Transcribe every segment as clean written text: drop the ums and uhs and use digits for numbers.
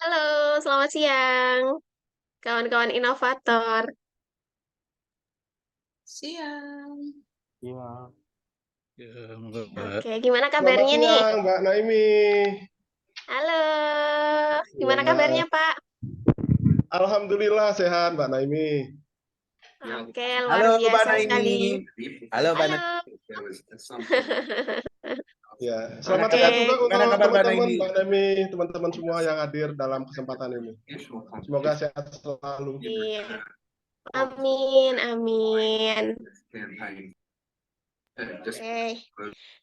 Halo, selamat siang, kawan-kawan inovator. Siang. Iya. Ya, Mbak. Oke, gimana Selamat kabarnya nih? siang, Mbak Naimi. Halo, gimana kabarnya, Ya, Pak? Alhamdulillah sehat, Mbak Naimi. Oke, luar Halo Mbak biasa Naimi. sekali. Halo Mbak Halo. Naimi. Ya, Gimana selamat kabar? siang Oke, juga Gimana untuk kabar Mbak teman-teman Naimi? Mbak Naimi, teman-teman semua yang hadir dalam kesempatan ini. Semoga sehat selalu. iya. Amin, amin. Oke,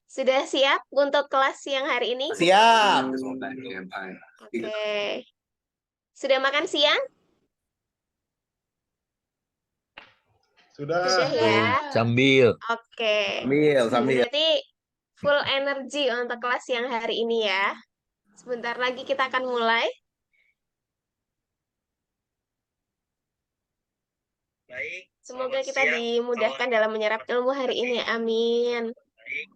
sudah siap untuk kelas siang hari ini? Siap. Oke, sudah makan siang? Sudah Sudah. ya? Sambil. Oke, Sambil. berarti full energi untuk kelas siang hari ini ya. Sebentar lagi kita akan mulai. Baik, Semoga selamat kita siang. dimudahkan dalam menyerap ilmu hari ini. Amin. Baik,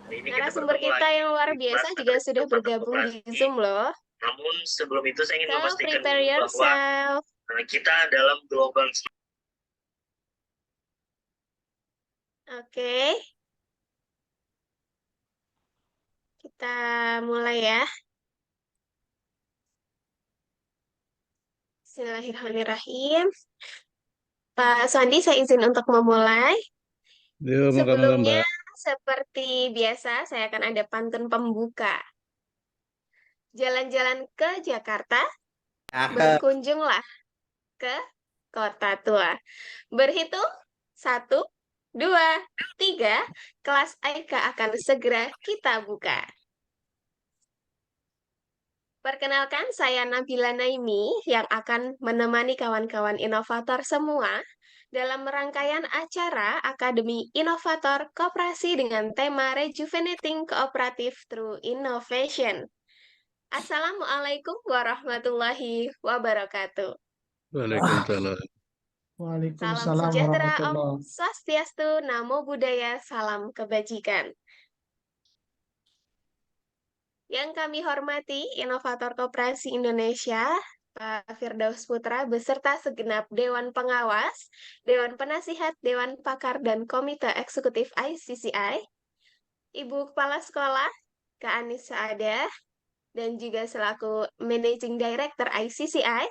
hari ini kita Narasumber bertemu kita lagi yang luar di biasa kelas juga Metode sudah Inovator bergabung di Koperasi. Zoom loh. Namun sebelum itu saya ingin So, memastikan prepare dulu bahwa yourself. kita dalam gelombang. Oke, kita mulai ya. Bismillahirrahmanirrahim. Pak Sandi, saya izin untuk memulai. Ya, moga-moga Sebelumnya, Mbak. seperti biasa, saya akan ada pantun pembuka. Jalan-jalan ke Jakarta, Cakep. berkunjunglah ke Kota Tua. Berhitung, 1, 2, 3, kelas Aika akan segera kita buka. Perkenalkan, saya Nabila Naimi yang akan menemani kawan-kawan inovator semua dalam rangkaian acara Akademi Inovator Koperasi dengan tema Rejuvenating Cooperative Through Innovation. Assalamualaikum warahmatullahi wabarakatuh. Waalaikumsalam. Salam Waalaikumsalam sejahtera, Om warahmatullah. Swastiastu, Namo Buddhaya, salam kebajikan. Yang kami hormati, inovator koperasi Indonesia, Pak Firdaus Putra, beserta segenap Dewan Pengawas, Dewan Penasihat, Dewan Pakar, dan Komite Eksekutif ICCI, Ibu Kepala Sekolah, Kak Anis Saadah, dan juga selaku Managing Director ICCI,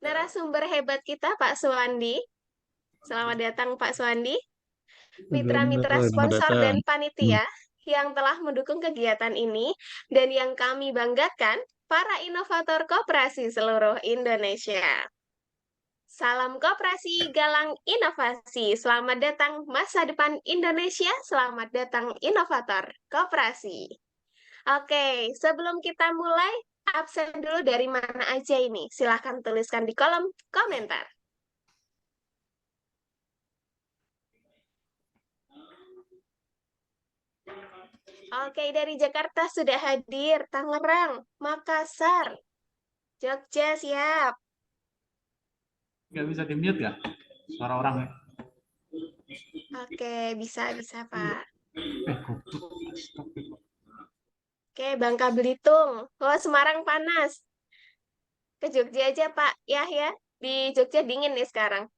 narasumber hebat kita, Pak Suwandi. Selamat datang, Pak Suwandi. Mitra-mitra Selamat sponsor datang. dan panitia yang telah mendukung kegiatan ini, dan yang kami banggakan, para inovator koperasi seluruh Indonesia. Salam koperasi, galang inovasi. Selamat datang masa depan Indonesia. Selamat datang inovator koperasi. Oke, sebelum kita mulai, absen dulu dari mana aja ini? Silahkan tuliskan di kolom komentar. Oke, dari Jakarta sudah hadir. Tangerang, Makassar, Jogja siap. Nggak bisa di-mute nggak? Suara orang ya? Oke, bisa Pak. Goblok. Oke, Bangka Belitung. Oh, Semarang panas. Ke Jogja aja Pak Yahya. Di Jogja dingin nih sekarang.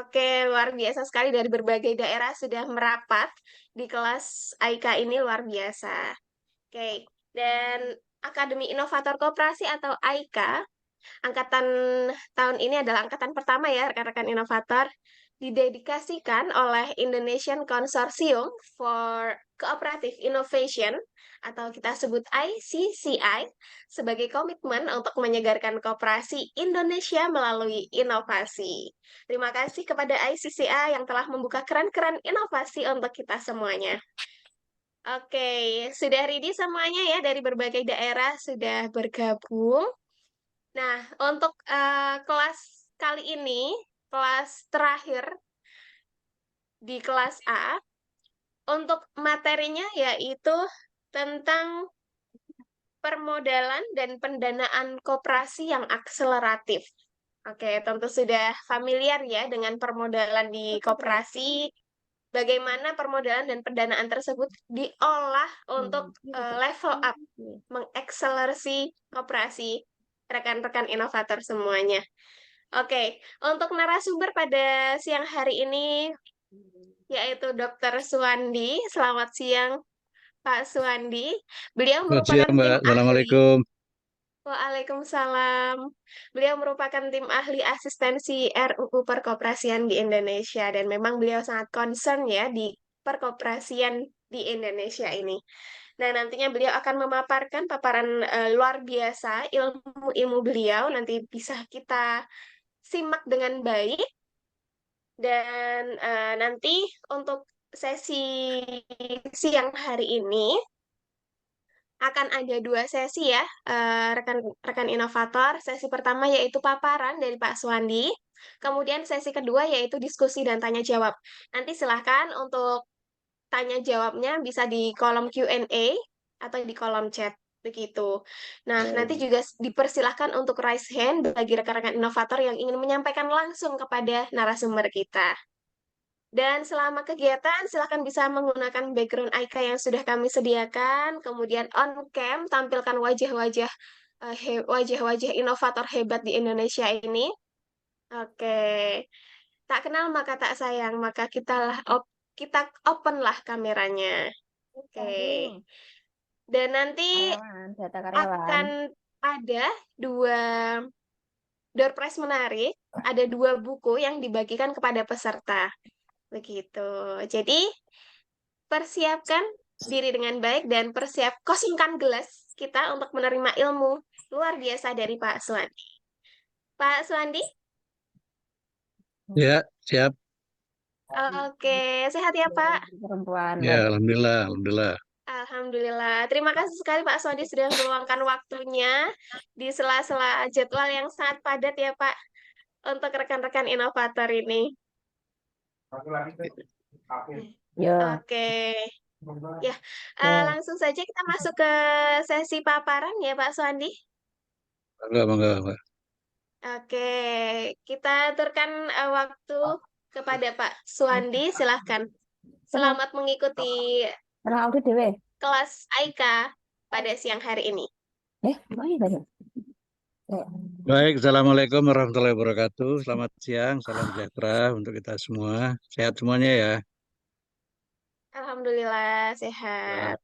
Oke, luar biasa sekali dari berbagai daerah sudah merapat di kelas AIKA ini luar biasa. Oke, dan Akademi Inovator Koperasi atau AIKA angkatan tahun ini adalah angkatan pertama ya, rekan-rekan inovator, didedikasikan oleh Indonesian Consortium for Cooperative Innovation atau kita sebut ICCI sebagai komitmen untuk menyegarkan kooperasi Indonesia melalui inovasi. Terima kasih kepada ICCI yang telah membuka keran-keran inovasi untuk kita semuanya. Oke, sudah ready semuanya ya dari berbagai daerah sudah bergabung. Nah, untuk kelas kali ini, kelas terakhir di kelas A, untuk materinya yaitu tentang permodalan dan pendanaan koperasi yang akseleratif. Oke, tentu sudah familiar ya dengan permodalan di koperasi. bagaimana permodalan dan pendanaan tersebut diolah untuk level up, mengakselerasi operasi rekan-rekan inovator semuanya. Oke, untuk narasumber pada siang hari ini yaitu Dr. Suwandi. Selamat siang, Pak Suwandi. Beliau Selamat siang, merupakan tim Mbak. ahli. Assalamualaikum. Waalaikumsalam. Beliau merupakan tim ahli asistensi RUU Perkoperasian di Indonesia dan memang beliau sangat concern ya di perkoperasian di Indonesia ini. Nah, nantinya beliau akan memaparkan paparan luar biasa ilmu-ilmu beliau nanti bisa kita simak dengan baik dan nanti untuk sesi siang hari ini akan ada dua sesi ya, rekan-rekan inovator. Sesi pertama yaitu paparan dari Pak Suwandi, kemudian sesi kedua yaitu diskusi dan tanya jawab. Nanti silahkan untuk tanya jawabnya bisa di kolom Q&A atau di kolom chat begitu. Nah, nanti juga dipersilahkan untuk raise hand bagi rekan-rekan inovator yang ingin menyampaikan langsung kepada narasumber kita. Dan selama kegiatan, silakan bisa menggunakan background IK yang sudah kami sediakan. Kemudian on cam, tampilkan wajah-wajah inovator hebat di Indonesia ini. Oke, tak kenal maka tak sayang, maka kita open lah kameranya. Oke, dan nanti Data karyawan. akan ada dua door prize menarik. Ada dua buku yang dibagikan kepada peserta. Begitu. Jadi, persiapkan diri dengan baik dan kosongkan gelas kita untuk menerima ilmu luar biasa dari Pak Suwandi. Pak Suwandi? Ya, siap. Oke, sehat ya Pak? Perempuan. Ya, alhamdulillah, alhamdulillah. Alhamdulillah. Terima kasih sekali Pak Suwandi sudah meluangkan waktunya di sela-sela jadwal yang sangat padat ya Pak untuk rekan-rekan inovator ini. Ya. Oke. Ya, Ya. langsung saja kita masuk ke sesi paparan ya Pak Suwandi. Bangga. Oke, kita aturkan waktu kepada Pak Suwandi, silahkan. Selamat mengikuti Tenang audit dewe. kelas AIKA pada siang hari ini. Oh iya banyak. Baik, Assalamualaikum warahmatullahi wabarakatuh. Selamat siang, salam sejahtera untuk kita semua. Sehat semuanya ya. Alhamdulillah, Nah, sehat.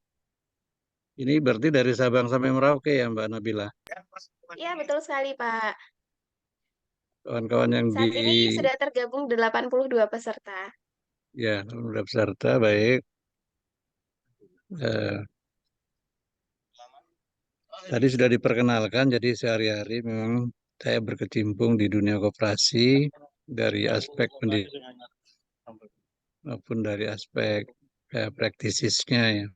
ini berarti dari Sabang sampai Merauke ya, Mbak Nabila. Ya, betul sekali Pak. Kawan-kawan yang Saat ini sudah tergabung 82 peserta. ya, sudah peserta, baik. Tadi sudah diperkenalkan, jadi sehari-hari memang saya berkecimpung di dunia koperasi dari aspek pendidikan maupun dari aspek praktisisnya ya.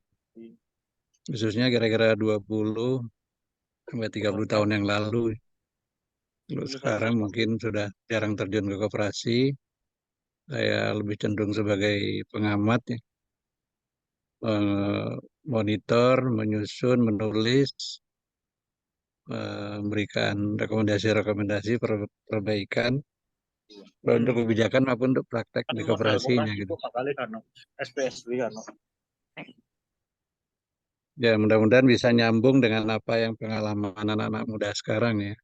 Khususnya kira-kira 20 sampai 30 tahun yang lalu. Lalu sekarang mungkin sudah jarang terjun ke koperasi. Saya lebih cenderung sebagai pengamat ya. Monitor, menyusun, menulis, memberikan rekomendasi-rekomendasi perbaikan untuk kebijakan maupun untuk praktek di koperasinya gitu. Ya, mudah-mudahan bisa nyambung dengan apa yang pengalaman anak-anak muda sekarang ya.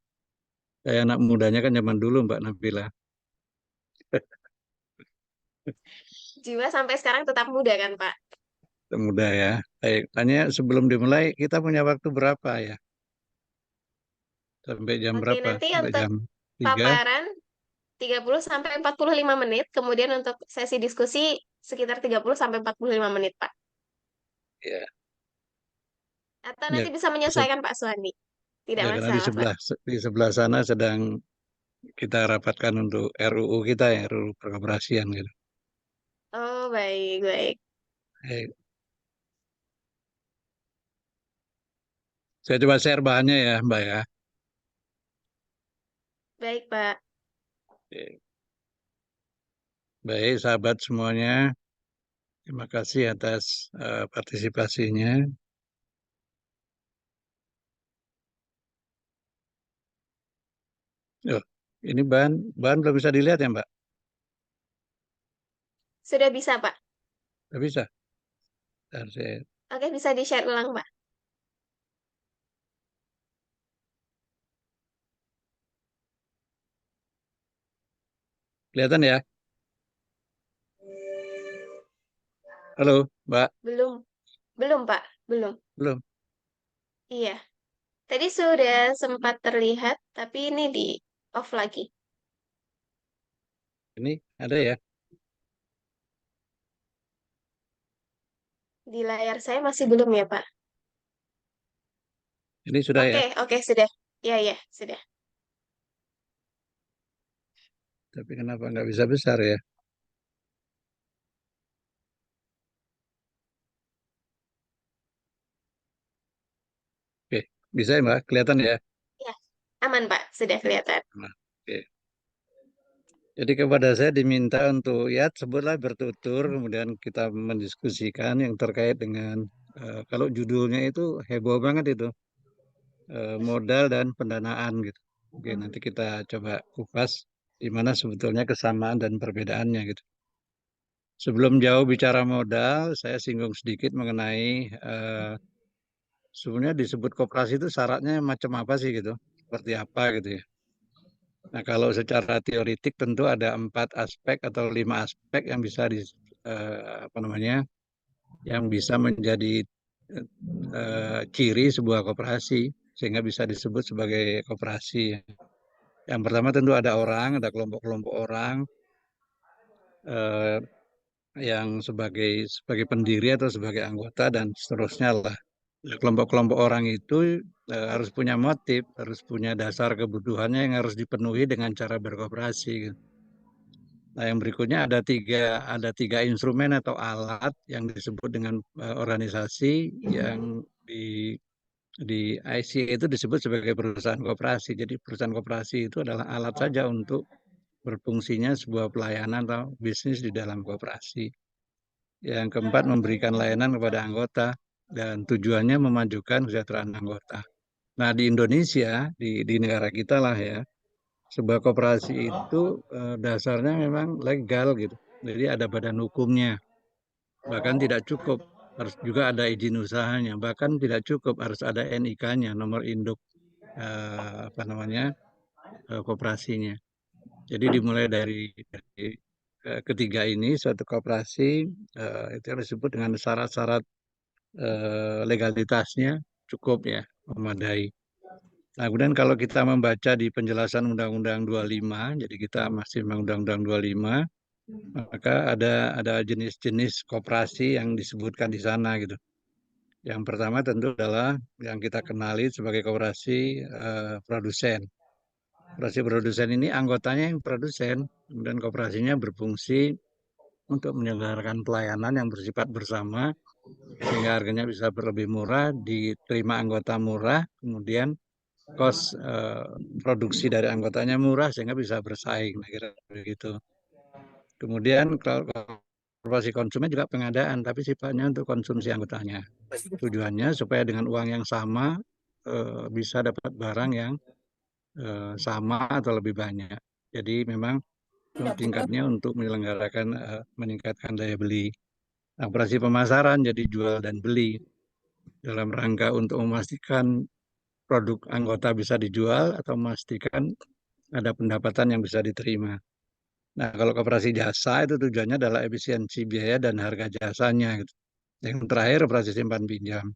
Saya anak mudanya kan zaman dulu Mbak Nabila. Jiwa sampai sekarang tetap muda kan Pak? Muda ya. Baik, tanya sebelum dimulai kita punya waktu berapa ya? Sampai jam Oke, berapa? nanti Sampai untuk jam 3? paparan 30 sampai 45 menit, kemudian untuk sesi diskusi sekitar 30 sampai 45 menit, Pak. Ya. Atau Ya, nanti bisa menyesuaikan Pak Suwandi. Tidak ya, karena masalah, Pak. di sebelah sana sedang kita rapatkan untuk RUU kita ya, RUU perkoperasian gitu. Oh, baik. Baik. Saya coba share bahannya ya, Mbak ya. Baik, Pak. Oke. Baik, sahabat semuanya. Terima kasih atas partisipasinya. Oh, ini bahan belum bisa dilihat ya, Mbak? Sudah bisa, Pak. Nggak bisa. Bentar, saya Oke, bisa di-share ulang, Pak. kelihatan ya. Halo, Mbak. Belum. Belum, Pak. Belum. Belum. Iya. Tadi sudah sempat terlihat, tapi ini di off lagi. Ini ada ya. Di layar saya masih belum ya, Pak. Ini sudah ya. Oke, sudah. Ya, ya, sudah. Tapi kenapa nggak bisa besar ya? Oke, bisa ya Mbak? Kelihatan ya? Ya, aman, Pak. Sudah kelihatan. Nah, oke. Jadi kepada saya diminta untuk ya sebutlah bertutur, kemudian kita mendiskusikan yang terkait dengan kalau judulnya itu heboh banget itu modal dan pendanaan gitu. Oke, nanti kita coba kupas di mana sebetulnya kesamaan dan perbedaannya gitu. Sebelum jauh bicara modal, saya singgung sedikit mengenai sebenarnya disebut koperasi itu syaratnya macam apa sih gitu, seperti apa gitu ya. Nah, kalau secara teoritik tentu ada 4 aspek atau 5 aspek yang bisa apa namanya, yang bisa menjadi ciri sebuah koperasi sehingga bisa disebut sebagai koperasi. Yang pertama tentu ada orang, ada kelompok-kelompok orang eh, yang sebagai pendiri atau sebagai anggota dan seterusnya lah. Kelompok-kelompok orang itu harus punya motif, harus punya dasar kebutuhannya yang harus dipenuhi dengan cara berkooperasi, gitu. Nah, yang berikutnya ada tiga instrumen atau alat yang disebut dengan organisasi yang di IC itu disebut sebagai perusahaan koperasi. Jadi perusahaan koperasi itu adalah alat saja untuk berfungsinya sebuah pelayanan atau bisnis di dalam koperasi. Yang keempat, memberikan layanan kepada anggota dan tujuannya memajukan kesejahteraan anggota. Nah, di Indonesia, di negara kita lah ya, sebuah koperasi itu dasarnya memang legal gitu. Jadi ada badan hukumnya. Bahkan tidak cukup, harus juga ada izin usahanya. Bahkan tidak cukup, harus ada NIK-nya, nomor induk apa namanya koperasinya. Jadi dimulai dari ketiga ini, suatu koperasi itu yang disebut dengan syarat-syarat legalitasnya cukup ya, memadai. Nah, kemudian kalau kita membaca di penjelasan Undang-Undang 25, jadi kita masih Undang-Undang 25, maka ada jenis-jenis koperasi yang disebutkan di sana gitu. Yang pertama tentu adalah yang kita kenali sebagai koperasi produsen. Koperasi produsen ini anggotanya yang produsen, kemudian koperasinya berfungsi untuk menyelenggarakan pelayanan yang bersifat bersama, sehingga harganya bisa lebih murah, diterima anggota murah, kemudian kos produksi dari anggotanya murah sehingga bisa bersaing, kira begitu. Kemudian kalau korporasi konsumen juga pengadaan, tapi sifatnya untuk konsumsi anggotanya. Tujuannya supaya dengan uang yang sama bisa dapat barang yang sama atau lebih banyak. Jadi memang tingkatnya untuk menyelenggarakan meningkatkan daya beli. Operasi pemasaran jadi jual dan beli dalam rangka untuk memastikan produk anggota bisa dijual atau memastikan ada pendapatan yang bisa diterima. Nah, kalau koperasi jasa itu tujuannya adalah efisiensi biaya dan harga jasanya, gitu. Yang terakhir operasi simpan pinjam.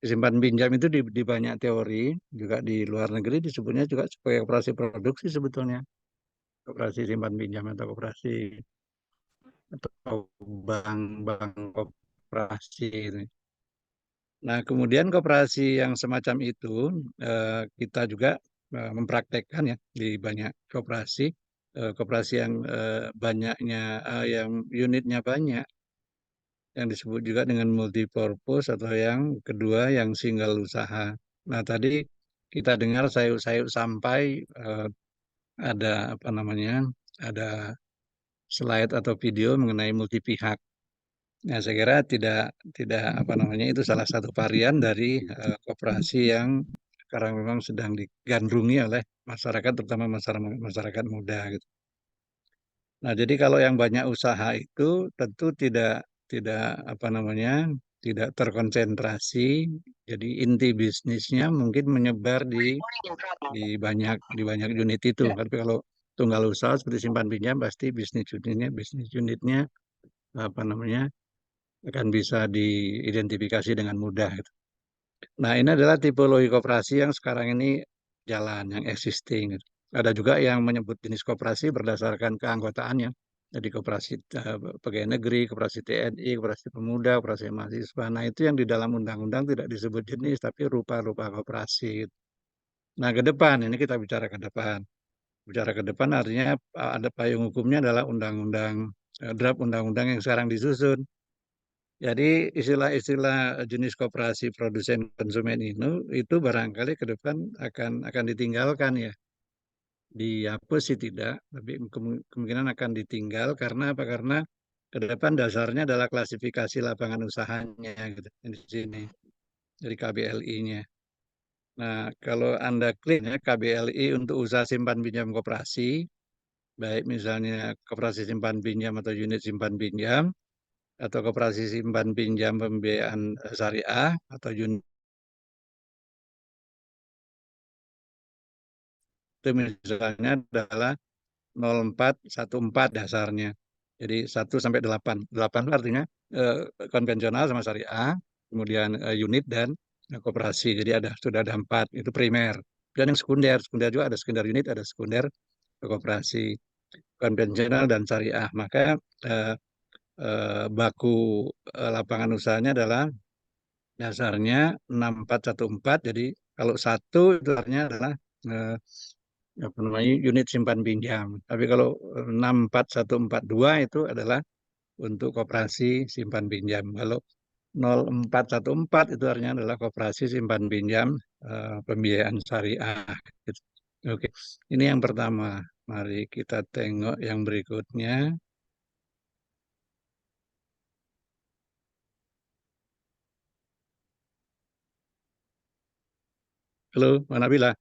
Simpan pinjam itu di banyak teori, juga di luar negeri disebutnya juga sebagai operasi produksi sebetulnya. Operasi simpan pinjam atau operasi atau bank koperasi itu. Nah, kemudian koperasi yang semacam itu kita juga mempraktekkan ya di banyak koperasi, koperasi yang banyaknya, yang unitnya banyak, yang disebut juga dengan multipurpose atau yang kedua yang single usaha. Nah, tadi kita dengar sayup-sayup sampai ada apa namanya, ada slide atau video mengenai multi pihak. Nah, saya kira tidak tidak apa namanya itu salah satu varian dari koperasi yang sekarang memang sedang digandrungi oleh masyarakat, terutama masyarakat muda gitu. Nah, jadi kalau yang banyak usaha itu tentu tidak apa namanya, tidak terkonsentrasi. Jadi inti bisnisnya mungkin menyebar di banyak unit itu. Tapi kalau tunggal usaha seperti simpan pinjam, pasti bisnis unitnya apa namanya, akan bisa diidentifikasi dengan mudah gitu. Nah, ini adalah tipologi koperasi yang sekarang ini jalan, yang existing gitu. Ada juga yang menyebut jenis koperasi berdasarkan keanggotaannya. Jadi koperasi pegawai negeri, koperasi TNI, koperasi pemuda, koperasi mahasiswa. Nah, itu yang di dalam undang-undang tidak disebut jenis, tapi rupa-rupa koperasi gitu. Nah, ke depan, ini kita bicara ke depan. Bicara ke depan artinya ada payung hukumnya adalah draft undang-undang yang sekarang disusun. Jadi istilah-istilah jenis koperasi produsen konsumen itu barangkali ke depan akan ditinggalkan ya. Dihapus sih tidak, tapi kemungkinan akan ditinggal karena apa? Karena ke depan dasarnya adalah klasifikasi lapangan usahanya gitu di sini dari KBLI-nya. Nah, kalau Anda klik ya KBLI untuk usaha simpan pinjam koperasi, baik misalnya koperasi simpan pinjam atau unit simpan pinjam, atau koperasi simpan pinjam pembiayaan syariah, atau unit itu misalnya adalah 0414 dasarnya. Jadi 1 sampai 8. 8 itu artinya konvensional sama syariah, kemudian unit dan koperasi. Jadi sudah ada 4, itu primer. Dan yang sekunder juga ada sekunder unit, ada sekunder koperasi, konvensional dan syariah. Maka baku lapangan usahanya adalah dasarnya 6414. Jadi kalau 1 itu artinya adalah apa namanya, unit simpan pinjam. Tapi kalau 64142 itu adalah untuk koperasi simpan pinjam. Kalau 0414 itu artinya adalah koperasi simpan pinjam pembiayaan syariah. Gitu. Oke, ini yang pertama. Mari kita tengok yang berikutnya. Halo, Mbak Nabila.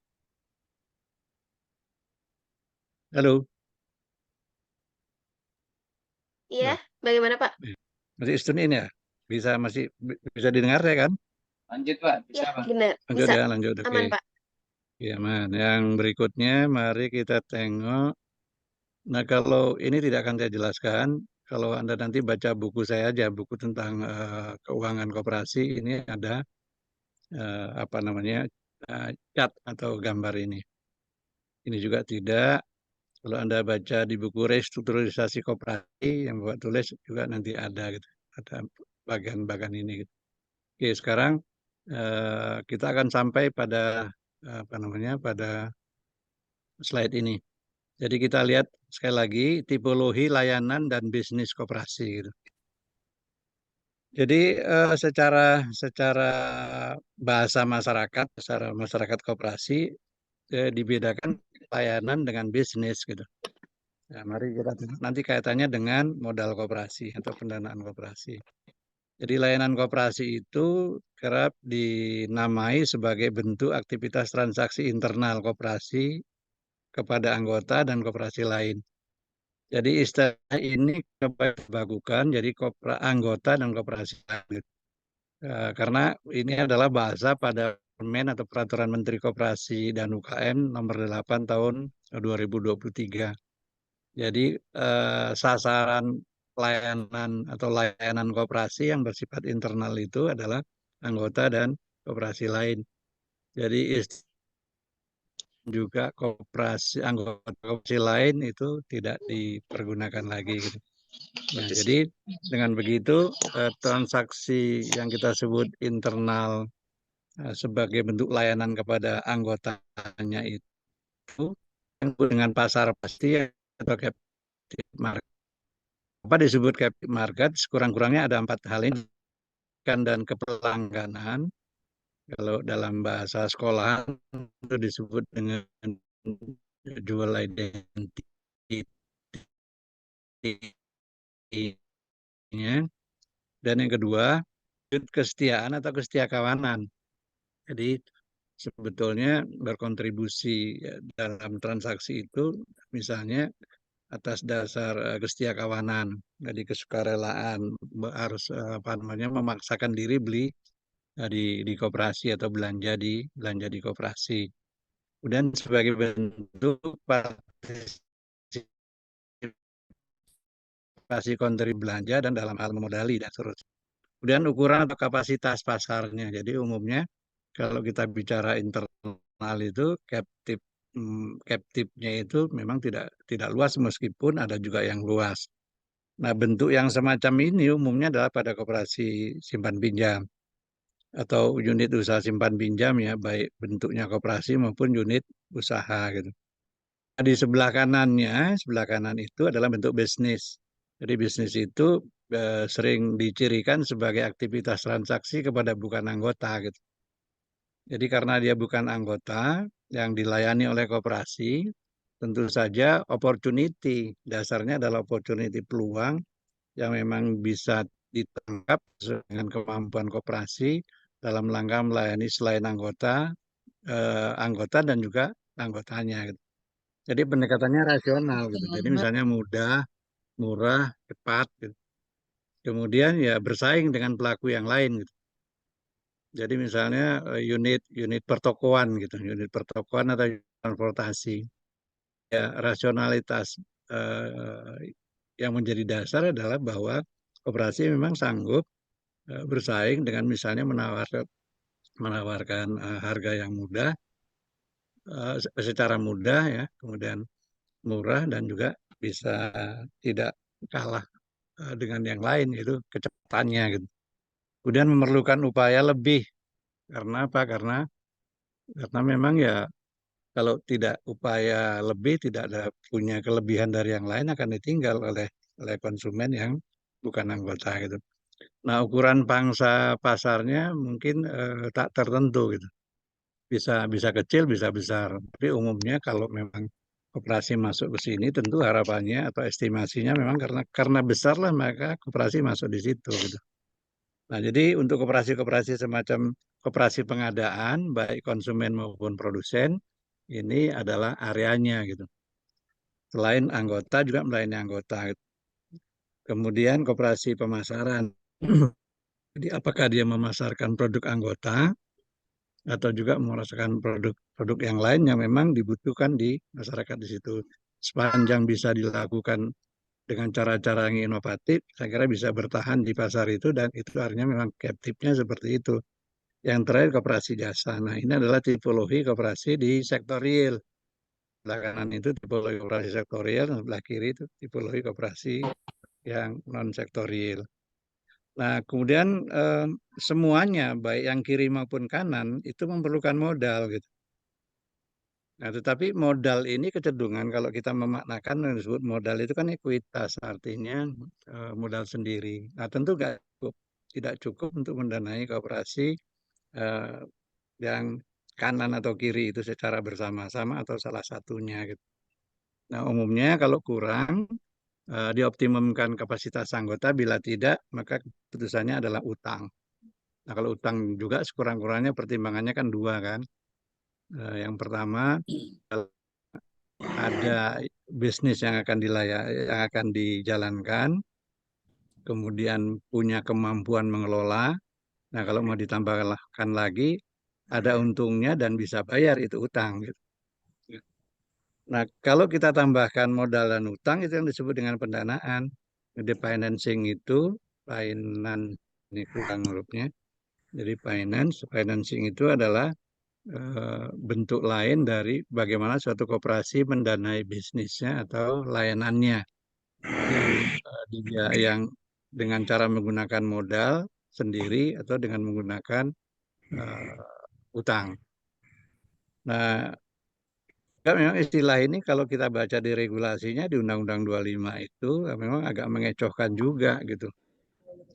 Halo. Iya, bagaimana Pak? Masih tune in ya? Masih bisa didengar ya kan? Lanjut, Pak. Ya, Bisa, Pak. benar. Lanjut Bisa. ya, lanjut. Oke. Aman Pak. Ya, Man. Yang berikutnya, mari kita tengok. Nah, kalau ini tidak akan saya jelaskan. Kalau Anda nanti baca buku saya aja, buku tentang keuangan koperasi, ini ada apa namanya, chart atau gambar ini. Ini juga tidak. Kalau Anda baca di buku restrukturisasi koperasi yang Bapak tulis juga nanti ada gitu. Ada bagian-bagian ini gitu. Oke, sekarang kita akan sampai pada apa namanya, pada slide ini. Jadi kita lihat sekali lagi tipologi layanan dan bisnis koperasi gitu. Jadi secara bahasa masyarakat, secara masyarakat koperasi dibedakan layanan dengan bisnis gitu. Nah, mari kita nanti kaitannya dengan modal koperasi atau pendanaan koperasi. Jadi layanan koperasi itu kerap dinamai sebagai bentuk aktivitas transaksi internal koperasi kepada anggota dan koperasi lain. Jadi istilah ini dibagukan jadi anggota dan koperasi lain. Karena ini adalah bahasa pada Permen atau Peraturan Menteri Koperasi dan UKM nomor 8 tahun 2023. Jadi sasaran layanan atau layanan koperasi yang bersifat internal itu adalah anggota dan koperasi lain. Jadi juga anggota koperasi lain itu tidak dipergunakan lagi gitu. Nah, jadi dengan begitu transaksi yang kita sebut internal sebagai bentuk layanan kepada anggotanya itu dengan pasar pasti atau captive market. Apa disebut captive market? Kurang-kurangnya ada 4 hal ini, dan kepelangganan. Kalau dalam bahasa sekolah itu disebut dengan dual identity. Dan yang kedua, kesetiaan atau kesetiakawanan. Jadi sebetulnya berkontribusi dalam transaksi itu misalnya atas dasar kestia kawanan, jadi kesukarelaan harus apa namanya memaksakan diri beli di koperasi atau belanja di koperasi. Kemudian sebagai bentuk partisipasi kontribusi belanja dan dalam hal memodali dan seterusnya. Kemudian ukuran atau kapasitas pasarnya. Jadi umumnya kalau kita bicara internal itu captive-nya itu memang tidak luas meskipun ada juga yang luas. Nah, bentuk yang semacam ini umumnya adalah pada koperasi simpan pinjam atau unit usaha simpan pinjam ya, baik bentuknya koperasi maupun unit usaha gitu. Nah, di sebelah kanan itu adalah bentuk bisnis. Jadi bisnis itu sering dicirikan sebagai aktivitas transaksi kepada bukan anggota gitu. Jadi karena dia bukan anggota yang dilayani oleh koperasi, tentu saja opportunity, dasarnya adalah opportunity peluang yang memang bisa ditangkap dengan kemampuan koperasi dalam rangka melayani selain anggota dan juga anggotanya gitu. Jadi pendekatannya rasional gitu. Jadi misalnya mudah, murah, cepat gitu. Kemudian ya bersaing dengan pelaku yang lain gitu. Jadi misalnya unit pertokoan gitu, unit pertokoan atau transportasi. Ya rasionalitas yang menjadi dasar adalah bahwa koperasi memang sanggup bersaing dengan misalnya menawarkan harga yang mudah, secara mudah ya, kemudian murah dan juga bisa tidak kalah dengan yang lain itu kecepatannya gitu. Kemudian memerlukan upaya lebih karena apa? Karena memang ya kalau tidak upaya lebih tidak ada punya kelebihan dari yang lain akan ditinggal oleh konsumen yang bukan anggota gitu. Nah, ukuran pangsa pasarnya mungkin tak tertentu gitu. Bisa kecil, bisa besar. Tapi umumnya kalau memang koperasi masuk ke sini, tentu harapannya atau estimasinya memang karena besar lah maka koperasi masuk di situ gitu. Nah, jadi untuk koperasi-koperasi semacam koperasi pengadaan, baik konsumen maupun produsen, ini adalah areanya gitu. Selain anggota juga melayani anggota gitu. Kemudian koperasi pemasaran. Jadi apakah dia memasarkan produk anggota atau juga memasarkan produk yang lain yang memang dibutuhkan di masyarakat di situ. Sepanjang bisa dilakukan dengan cara-cara yang inovatif, saya kira bisa bertahan di pasar itu dan itu artinya memang captive-nya seperti itu. Yang terakhir koperasi jasa. Nah, ini adalah tipologi koperasi di sektor real. Sebelah kanan itu tipologi koperasi sektorial, sebelah kiri itu tipologi koperasi yang non sektorial. Nah, kemudian semuanya baik yang kiri maupun kanan itu memerlukan modal gitu. Nah, tetapi modal ini kecenderungan kalau kita memaknakan yang disebut modal itu kan ekuitas, artinya modal sendiri. Nah, tentu tidak cukup untuk mendanai koperasi eh, yang kanan atau kiri itu secara bersama-sama atau salah satunya gitu. Nah, umumnya kalau kurang dioptimumkan kapasitas anggota, bila tidak maka keputusannya adalah utang. Nah, kalau utang juga sekurang-kurangnya pertimbangannya kan dua kan. Yang pertama ada bisnis yang akan dijalankan, kemudian punya kemampuan mengelola. Nah, kalau mau ditambahkan lagi ada untungnya dan bisa bayar itu utang gitu. Nah, kalau kita tambahkan modal dan utang itu yang disebut dengan pendanaan. Jadi financing itu finance ini kurang hurufnya. Jadi financing itu adalah bentuk lain dari bagaimana suatu koperasi mendanai bisnisnya atau layanannya yang dengan cara menggunakan modal sendiri atau dengan menggunakan utang. Nah, memang istilah ini kalau kita baca di regulasinya di Undang-Undang 25 itu memang agak mengecohkan juga gitu.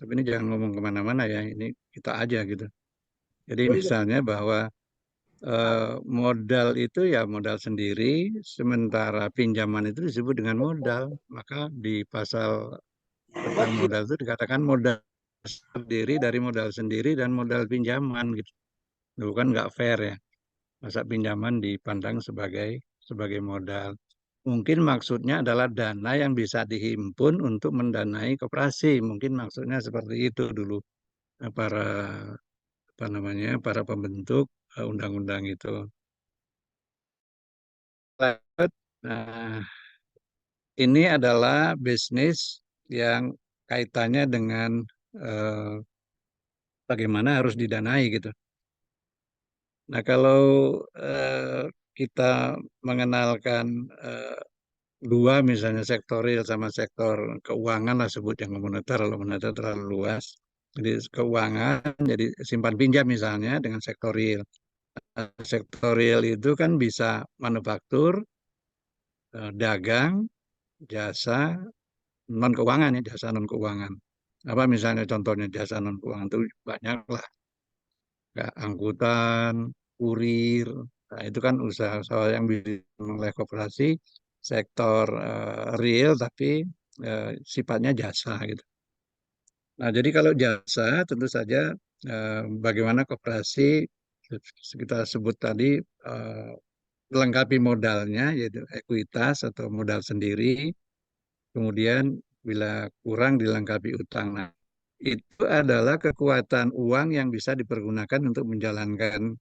Tapi ini jangan ngomong kemana-mana ya, ini kita aja gitu. Jadi misalnya bahwa modal itu ya modal sendiri, sementara pinjaman itu disebut dengan modal. Maka di pasal tentang modal itu dikatakan modal sendiri dari modal sendiri dan modal pinjaman gitu. Bukan nggak fair ya. Masa pinjaman dipandang sebagai modal. mungkin maksudnya adalah dana yang bisa dihimpun untuk mendanai koperasi. Mungkin maksudnya seperti itu dulu para apa namanya para pembentuk undang-undang itu. Nah, ini adalah bisnis yang kaitannya dengan eh, bagaimana harus didanai gitu. Nah, kalau kita mengenalkan dua misalnya sektor real sama sektor keuangan lah sebut yang moneter, kalau moneter terlalu luas. Jadi keuangan, jadi simpan pinjam misalnya dengan sektor real. Sektor real itu kan bisa manufaktur, dagang, jasa, non keuangan ya, jasa non keuangan. Apa misalnya contohnya jasa non keuangan itu banyak lah, kayak angkutan, kurir. Nah, itu kan usaha-usaha yang bisa oleh koperasi sektor real tapi sifatnya jasa gitu. Nah, jadi kalau jasa tentu saja bagaimana koperasi kita sebut tadi melengkapi modalnya yaitu ekuitas atau modal sendiri, kemudian bila kurang dilengkapi utang. Nah, itu adalah kekuatan uang yang bisa dipergunakan untuk menjalankan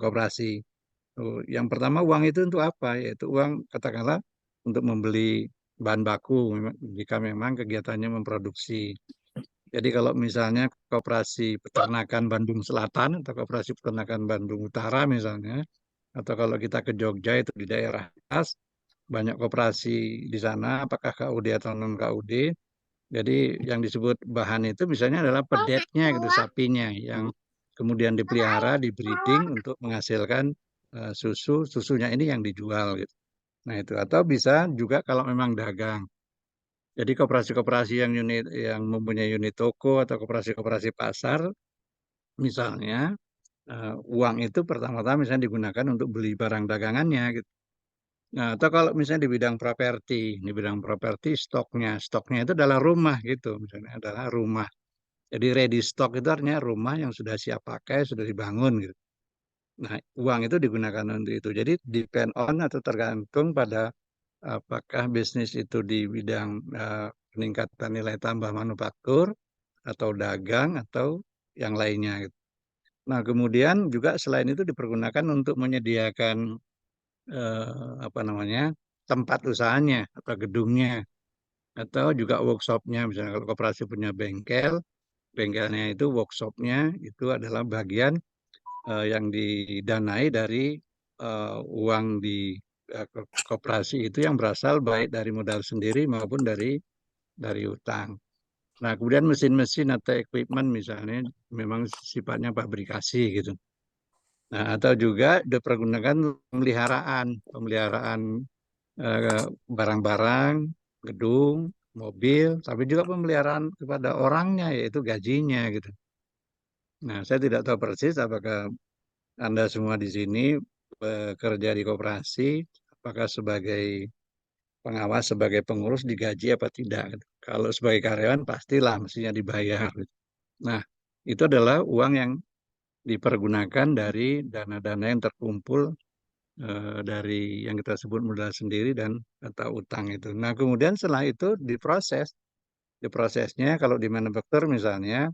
koperasi. Yang pertama uang itu untuk apa? Yaitu uang katakanlah untuk membeli bahan baku jika memang kegiatannya memproduksi. Jadi kalau misalnya koperasi peternakan Bandung Selatan atau koperasi peternakan Bandung Utara misalnya, atau kalau kita ke Jogja itu di daerah khas, banyak koperasi di sana, apakah KUD atau non KUD. Jadi yang disebut bahan itu misalnya adalah pedetnya gitu, sapinya yang kemudian dipelihara, dibreeding untuk menghasilkan susu, susunya ini yang dijual gitu. Nah itu atau bisa juga kalau memang dagang. Jadi koperasi-koperasi yang mempunyai unit toko atau koperasi-koperasi pasar, misalnya uang itu pertama-tama misalnya digunakan untuk beli barang dagangannya gitu. Nah, atau kalau misalnya di bidang properti stoknya itu adalah rumah gitu, misalnya adalah rumah. Jadi ready stock itu artinya rumah yang sudah siap pakai, sudah dibangun gitu. Nah, uang itu digunakan untuk itu. Jadi depend on atau tergantung pada apakah bisnis itu di bidang peningkatan nilai tambah manufaktur atau dagang atau yang lainnya gitu. Nah, kemudian juga selain itu dipergunakan untuk menyediakan apa namanya tempat usahanya atau gedungnya atau juga workshopnya. Misalnya kalau koperasi punya bengkel, bengkelnya itu workshopnya itu adalah bagian yang didanai dari uang di koperasi itu yang berasal baik dari modal sendiri maupun dari utang. Nah, kemudian mesin-mesin atau equipment misalnya memang sifatnya pabrikasi gitu. Nah, atau juga dipergunakan pemeliharaan barang-barang, gedung, mobil, tapi juga pemeliharaan kepada orangnya yaitu gajinya gitu. Nah, saya tidak tahu persis apakah Anda semua di sini bekerja di koperasi, apakah sebagai pengawas, sebagai pengurus digaji apa tidak. Gitu. Kalau sebagai karyawan pastilah mestinya dibayar. Gitu. Nah, itu adalah uang yang dipergunakan dari dana-dana yang terkumpul dari yang kita sebut modal sendiri dan atau utang itu. Nah, kemudian setelah itu diproses. Diprosesnya kalau di manufaktur misalnya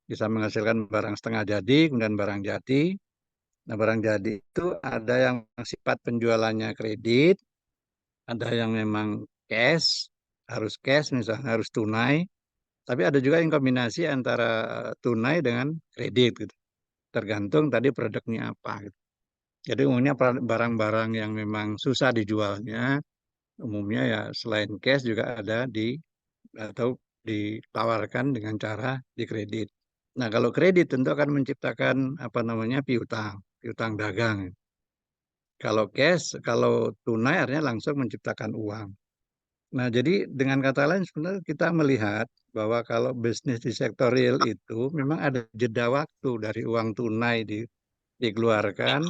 bisa menghasilkan barang setengah jadi, kemudian barang jadi. Nah, barang jadi itu ada yang sifat penjualannya kredit, ada yang memang cash, harus cash misalnya, harus tunai. Tapi ada juga yang kombinasi antara tunai dengan kredit gitu. Tergantung tadi produknya apa gitu. Jadi umumnya barang-barang yang memang susah dijualnya, umumnya ya selain cash juga ada atau ditawarkan dengan cara dikredit. Nah, kalau kredit tentu akan menciptakan apa namanya piutang, piutang dagang. Kalau cash, kalau tunai artinya langsung menciptakan uang. Nah, jadi dengan kata lain sebenarnya kita melihat bahwa kalau bisnis di sektor real itu memang ada jeda waktu dari uang tunai dikeluarkan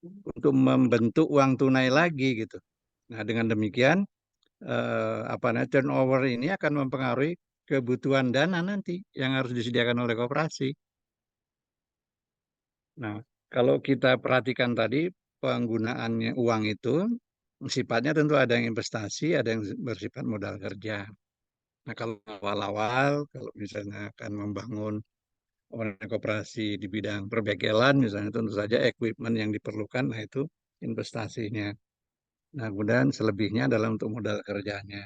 untuk membentuk uang tunai lagi gitu. Nah, dengan demikian apa namanya turnover ini akan mempengaruhi kebutuhan dana nanti yang harus disediakan oleh koperasi. Nah, kalau kita perhatikan tadi penggunaannya uang itu sifatnya tentu ada yang investasi, ada yang bersifat modal kerja. Nah, kalau awal-awal, kalau misalnya akan membangun koperasi di bidang perbengkelan, misalnya tentu saja equipment yang diperlukan, nah itu investasinya. Nah, kemudian selebihnya adalah untuk modal kerjanya.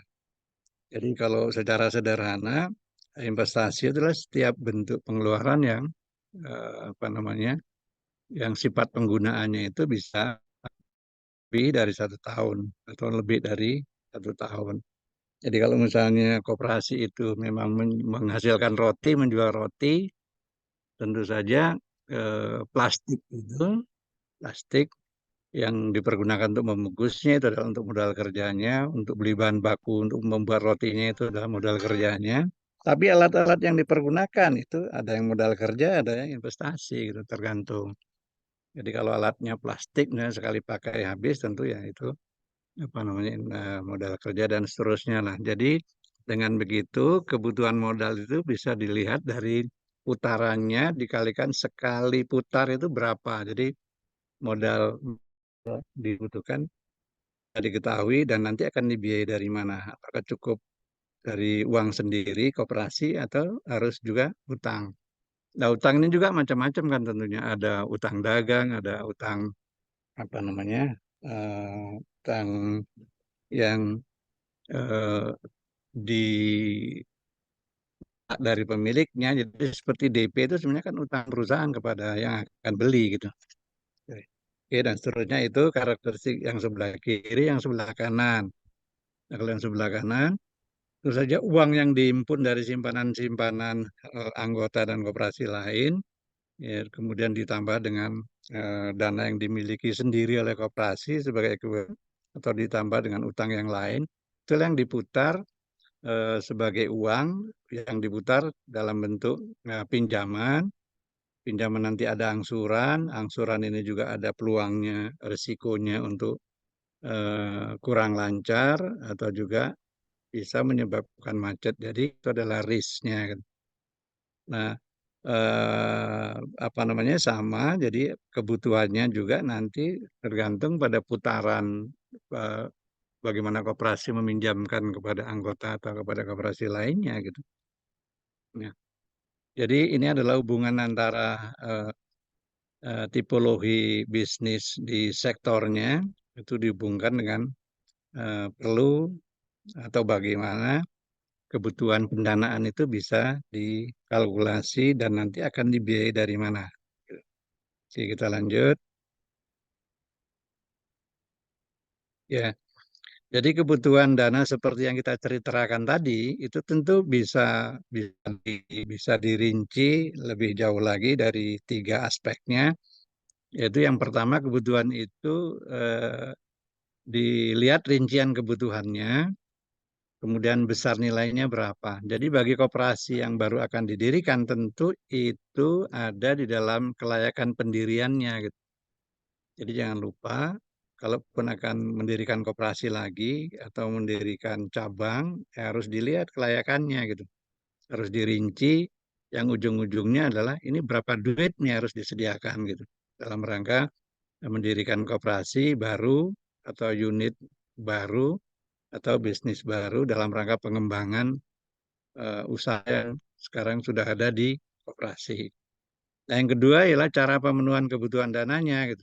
Jadi kalau secara sederhana, investasi adalah setiap bentuk pengeluaran yang apa namanya, yang sifat penggunaannya itu bisa lebih dari 1 tahun atau lebih dari 1 tahun. Jadi kalau misalnya koperasi itu memang menghasilkan roti, menjual roti, tentu saja plastik itu, plastik yang dipergunakan untuk membungkusnya itu adalah untuk modal kerjanya, untuk beli bahan baku untuk membuat rotinya itu adalah modal kerjanya. Tapi alat-alat yang dipergunakan itu ada yang modal kerja, ada yang investasi gitu, tergantung. Jadi kalau alatnya plastik, nah, sekali pakai habis tentu ya itu apa namanya modal kerja dan seterusnya lah. Jadi dengan begitu kebutuhan modal itu bisa dilihat dari putarannya dikalikan sekali putar itu berapa. Jadi modal dibutuhkan diketahui dan nanti akan dibiayai dari mana. Apakah cukup dari uang sendiri, koperasi, atau harus juga utang. Nah, utang ini juga macam-macam kan tentunya. Ada utang dagang, ada utang apa namanya, utang yang eh, di dari pemiliknya. Jadi seperti DP itu sebenarnya kan utang perusahaan kepada yang akan beli gitu. Oke, dan seterusnya itu karakteristik yang sebelah kiri, yang sebelah kanan. Nah, kalau yang sebelah kanan, tentu saja uang yang dihimpun dari simpanan-simpanan anggota dan koperasi lain, ya, kemudian ditambah dengan dana yang dimiliki sendiri oleh koperasi sebagai ekuivalen, atau ditambah dengan utang yang lain, itu yang diputar sebagai uang yang diputar dalam bentuk pinjaman. Pinjaman nanti ada angsuran, angsuran ini juga ada peluangnya, resikonya untuk kurang lancar atau juga bisa menyebabkan macet. Jadi itu adalah risknya. Nah, apa namanya sama. Jadi kebutuhannya juga nanti tergantung pada putaran eh, bagaimana koperasi meminjamkan kepada anggota atau kepada koperasi lainnya gitu. Nah, jadi ini adalah hubungan antara tipologi bisnis di sektornya itu dihubungkan dengan perlu atau bagaimana kebutuhan pendanaan itu bisa dikalkulasi dan nanti akan dibiayai dari mana. Oke, kita lanjut. Ya, jadi kebutuhan dana seperti yang kita ceritakan tadi itu tentu bisa dirinci lebih jauh lagi dari 3 aspeknya. Yaitu yang pertama kebutuhan itu dilihat rincian kebutuhannya, kemudian besar nilainya berapa. Jadi bagi koperasi yang baru akan didirikan tentu itu ada di dalam kelayakan pendiriannya gitu. Jadi jangan lupa kalaupun akan mendirikan koperasi lagi atau mendirikan cabang, ya harus dilihat kelayakannya gitu. Harus dirinci, yang ujung-ujungnya adalah ini berapa duit nih harus disediakan gitu. Dalam rangka mendirikan koperasi baru atau unit baru atau bisnis baru dalam rangka pengembangan usaha yang sekarang sudah ada di koperasi. Nah, yang kedua ialah cara pemenuhan kebutuhan dananya gitu.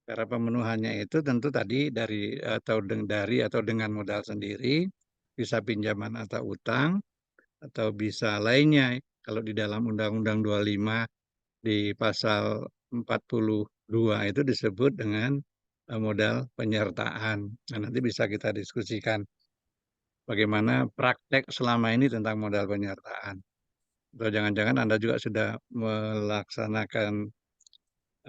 Cara pemenuhannya itu tentu tadi dari atau dengan modal sendiri, bisa pinjaman atau utang, atau bisa lainnya. Kalau di dalam Undang-Undang 25 di pasal 42 itu disebut dengan modal penyertaan. Nah, nanti bisa kita diskusikan bagaimana praktek selama ini tentang modal penyertaan. Atau jangan-jangan Anda juga sudah melaksanakan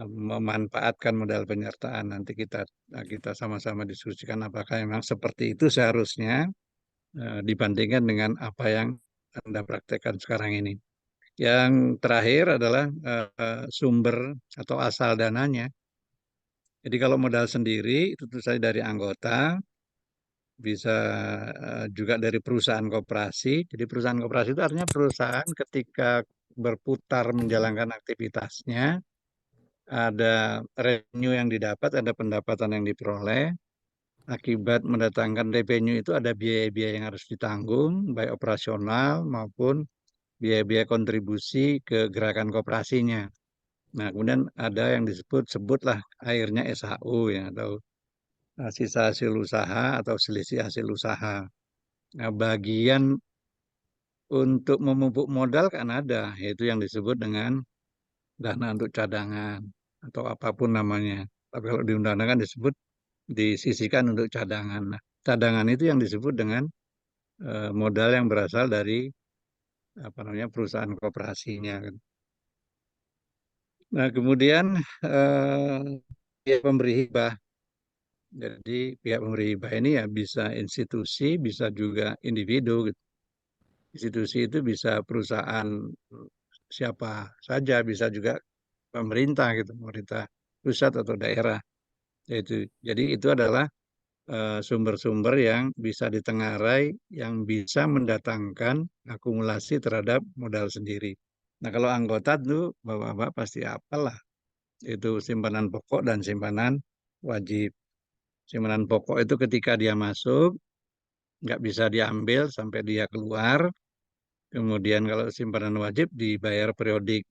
memanfaatkan modal penyertaan. Nanti kita sama-sama diskusikan apakah memang seperti itu seharusnya dibandingkan dengan apa yang Anda praktekkan sekarang ini. Yang terakhir adalah sumber atau asal dananya. Jadi kalau modal sendiri itu tentu saja dari anggota, bisa juga dari perusahaan koperasi. Jadi perusahaan koperasi itu artinya perusahaan ketika berputar menjalankan aktivitasnya, ada revenue yang didapat, ada pendapatan yang diperoleh, akibat mendatangkan revenue itu ada biaya-biaya yang harus ditanggung, baik operasional maupun biaya-biaya kontribusi ke gerakan koperasinya. Nah, kemudian ada yang sebutlah akhirnya SHU ya, atau sisa hasil usaha atau selisih hasil usaha. Nah, bagian untuk memupuk modal kan ada, yaitu yang disebut dengan dana untuk cadangan atau apapun namanya. Tapi kalau di undang-undang kan disebut disisihkan untuk cadangan. Nah, cadangan itu yang disebut dengan modal yang berasal dari apa namanya perusahaan koperasinya kan. Nah, kemudian pihak pemberi hibah. Jadi pihak pemberi hibah ini ya bisa institusi, bisa juga individu gitu. Institusi itu bisa perusahaan siapa saja, bisa juga pemerintah gitu, pemerintah pusat atau daerah. Jadi itu adalah sumber-sumber yang bisa ditengarai, yang bisa mendatangkan akumulasi terhadap modal sendiri. Nah, kalau anggota tuh Bapak-bapak pasti apalah, itu simpanan pokok dan simpanan wajib. Simpanan pokok itu ketika dia masuk, nggak bisa diambil sampai dia keluar. Kemudian kalau simpanan wajib dibayar periodik.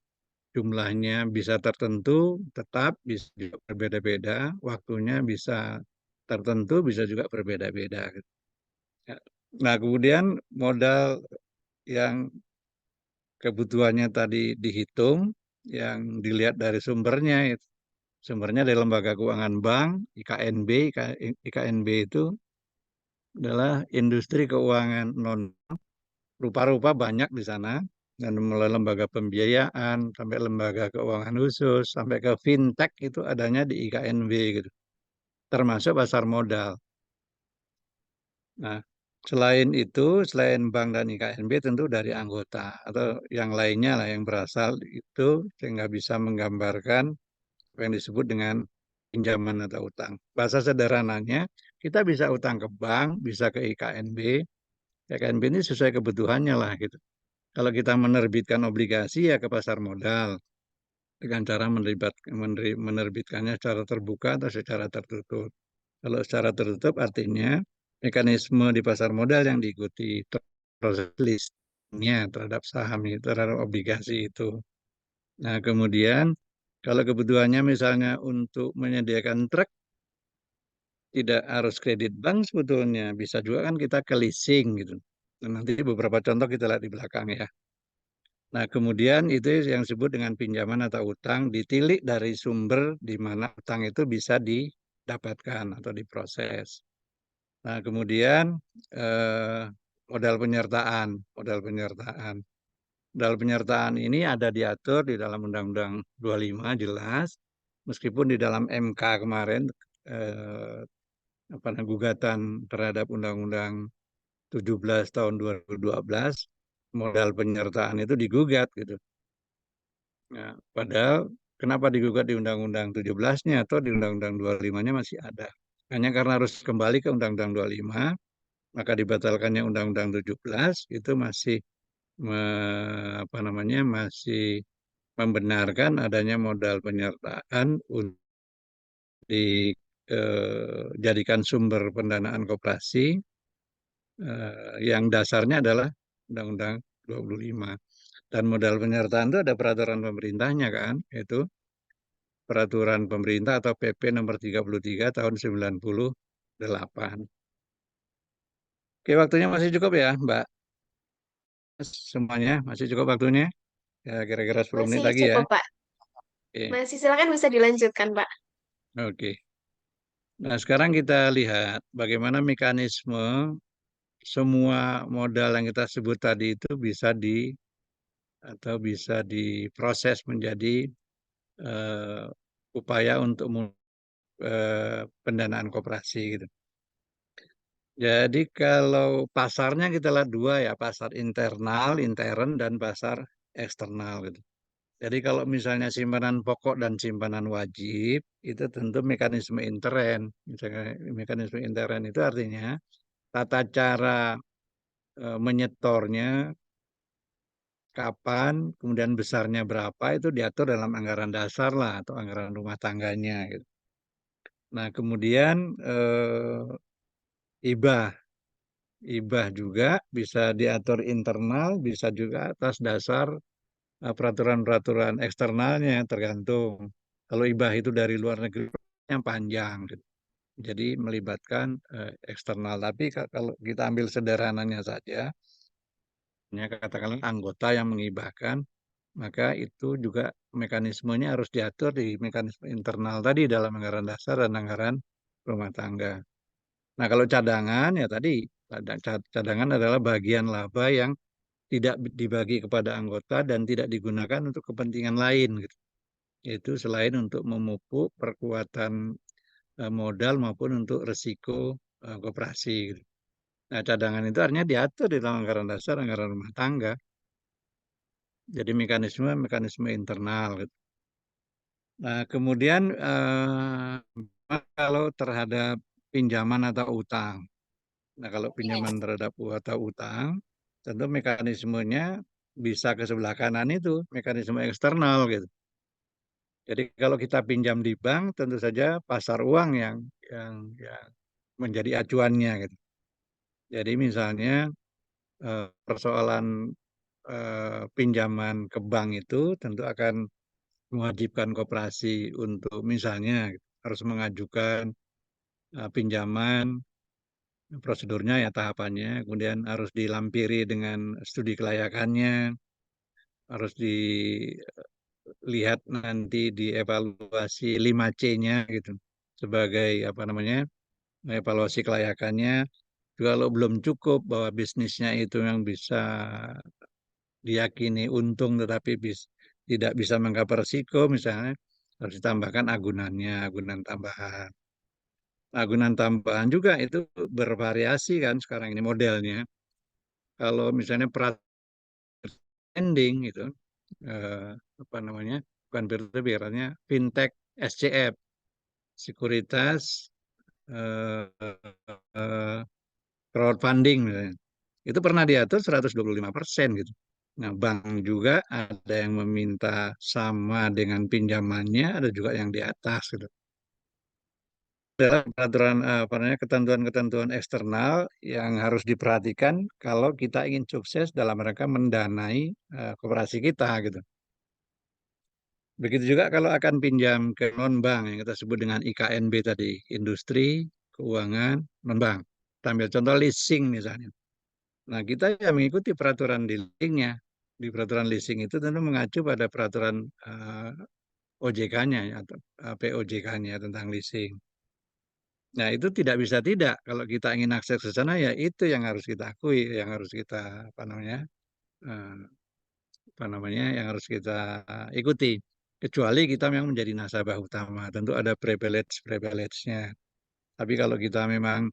Jumlahnya bisa tertentu, tetap bisa juga berbeda-beda, waktunya bisa tertentu, bisa juga berbeda-beda. Ya. Nah, kemudian modal yang kebutuhannya tadi dihitung, yang dilihat dari sumbernya, sumbernya dari lembaga keuangan bank, IKNB. IKNB itu adalah industri keuangan non rupa-rupa banyak di sana, dan mulai lembaga pembiayaan sampai lembaga keuangan khusus sampai ke fintech itu adanya di IKNB gitu, termasuk pasar modal. Nah, selain itu, selain bank dan IKNB tentu dari anggota atau yang lainnya lah yang berasal itu, sehingga bisa menggambarkan apa yang disebut dengan pinjaman atau utang. Bahasa sederhananya, kita bisa utang ke bank, bisa ke IKNB. IKNB ini sesuai kebutuhannya lah gitu. Kalau kita menerbitkan obligasi ya ke pasar modal dengan cara menerbitkannya secara terbuka atau secara tertutup. Kalau secara tertutup artinya mekanisme di pasar modal yang diikuti, proses listnya terhadap saham itu, terhadap obligasi itu. Nah, kemudian kalau kebutuhannya misalnya untuk menyediakan truk, tidak harus kredit bank sebetulnya, bisa juga kan kita ke leasing gitu. Dan nanti beberapa contoh kita lihat di belakang ya. Nah, kemudian itu yang disebut dengan pinjaman atau utang ditilik dari sumber di mana utang itu bisa didapatkan atau diproses. Nah, kemudian eh, modal penyertaan, modal penyertaan. Modal penyertaan ini ada diatur di dalam Undang-Undang 25 jelas, meskipun di dalam MK kemarin gugatan terhadap Undang-Undang 17 tahun 2012, modal penyertaan itu digugat gitu. Nah, padahal kenapa digugat di Undang-Undang 17-nya atau di Undang-Undang 25-nya masih ada. Hanya karena harus kembali ke Undang-Undang 25, maka dibatalkannya Undang-Undang 17 itu masih masih membenarkan adanya modal penyertaan untuk dijadikan sumber pendanaan koperasi yang dasarnya adalah Undang-Undang 25. Dan modal penyertaan itu ada peraturan pemerintahnya kan, yaitu peraturan pemerintah atau PP nomor 33 tahun 98. Oke, waktunya masih cukup ya, Mbak? Semuanya masih cukup waktunya? Ya, kira-kira 10 menit Masih lagi ya. cukup, Pak. Oke. Masih silakan bisa dilanjutkan, Pak. Oke. Nah, sekarang kita lihat bagaimana mekanisme semua modal yang kita sebut tadi itu bisa diproses menjadi upaya untuk pendanaan koperasi gitu. Jadi kalau pasarnya kita lihat dua ya, pasar internal, intern, dan pasar eksternal gitu. Jadi kalau misalnya simpanan pokok dan simpanan wajib, itu tentu mekanisme intern. Misalnya mekanisme intern itu artinya tata cara menyetornya, kapan, kemudian besarnya berapa, itu diatur dalam anggaran dasar lah, atau anggaran rumah tangganya gitu. Nah, kemudian hibah. Hibah juga bisa diatur internal, bisa juga atas dasar peraturan-peraturan eksternalnya, tergantung. Kalau hibah itu dari luar negeri yang panjang, gitu. Jadi melibatkan eksternal. Tapi kalau kita ambil sederhananya saja, ya katakanlah anggota yang menghibahkan, maka itu juga mekanismenya harus diatur di mekanisme internal tadi dalam anggaran dasar dan anggaran rumah tangga. Nah, kalau cadangan ya tadi cadangan adalah bagian laba yang tidak dibagi kepada anggota dan tidak digunakan untuk kepentingan lain gitu. Itu selain untuk memupuk perkuatan modal maupun untuk resiko koperasi gitu. Nah, cadangan itu artinya diatur di dalam anggaran dasar, anggaran rumah tangga. Jadi mekanisme internal gitu. Nah, kemudian kalau terhadap pinjaman atau utang. Nah, kalau pinjaman terhadap atau utang, tentu mekanismenya bisa ke sebelah kanan itu, mekanisme eksternal gitu. Jadi kalau kita pinjam di bank, tentu saja pasar uang yang menjadi acuannya gitu. Jadi misalnya persoalan pinjaman ke bank itu tentu akan mewajibkan koperasi untuk misalnya harus mengajukan pinjaman, prosedurnya ya tahapannya, kemudian harus dilampiri dengan studi kelayakannya, harus dilihat nanti dievaluasi 5C-nya gitu sebagai apa namanya evaluasi kelayakannya. Kalau belum cukup bahwa bisnisnya itu yang bisa diyakini untung tetapi tidak bisa mengcover risiko misalnya harus ditambahkan agunannya, agunan tambahan. Agunan tambahan juga itu bervariasi kan sekarang ini modelnya. Kalau misalnya ending gitu, eh, apa namanya, bukan peer-to-peer, artinya fintech SCF, sekuritas eh, crowdfunding misalnya. Itu pernah diatur 125% gitu. Nah, bank juga ada yang meminta sama dengan pinjamannya, ada juga yang di atas gitu. Ada peraturan apa namanya ketentuan-ketentuan eksternal yang harus diperhatikan kalau kita ingin sukses dalam rangka mendanai koperasi kita gitu. Begitu juga kalau akan pinjam ke non-bank yang kita sebut dengan IKNB tadi, industri, keuangan, non-bank. Kita ambil contoh leasing misalnya. Nah, kita yang mengikuti peraturan di leasingnya. Di peraturan leasing itu tentu mengacu pada peraturan OJK-nya atau POJK-nya tentang leasing. Nah, itu tidak bisa tidak. Kalau kita ingin akses ke sana, ya itu yang harus kita akui, yang harus kita eh, yang harus kita ikuti. Kecuali kita memang menjadi nasabah utama, tentu ada privilege-nya. Tapi kalau kita memang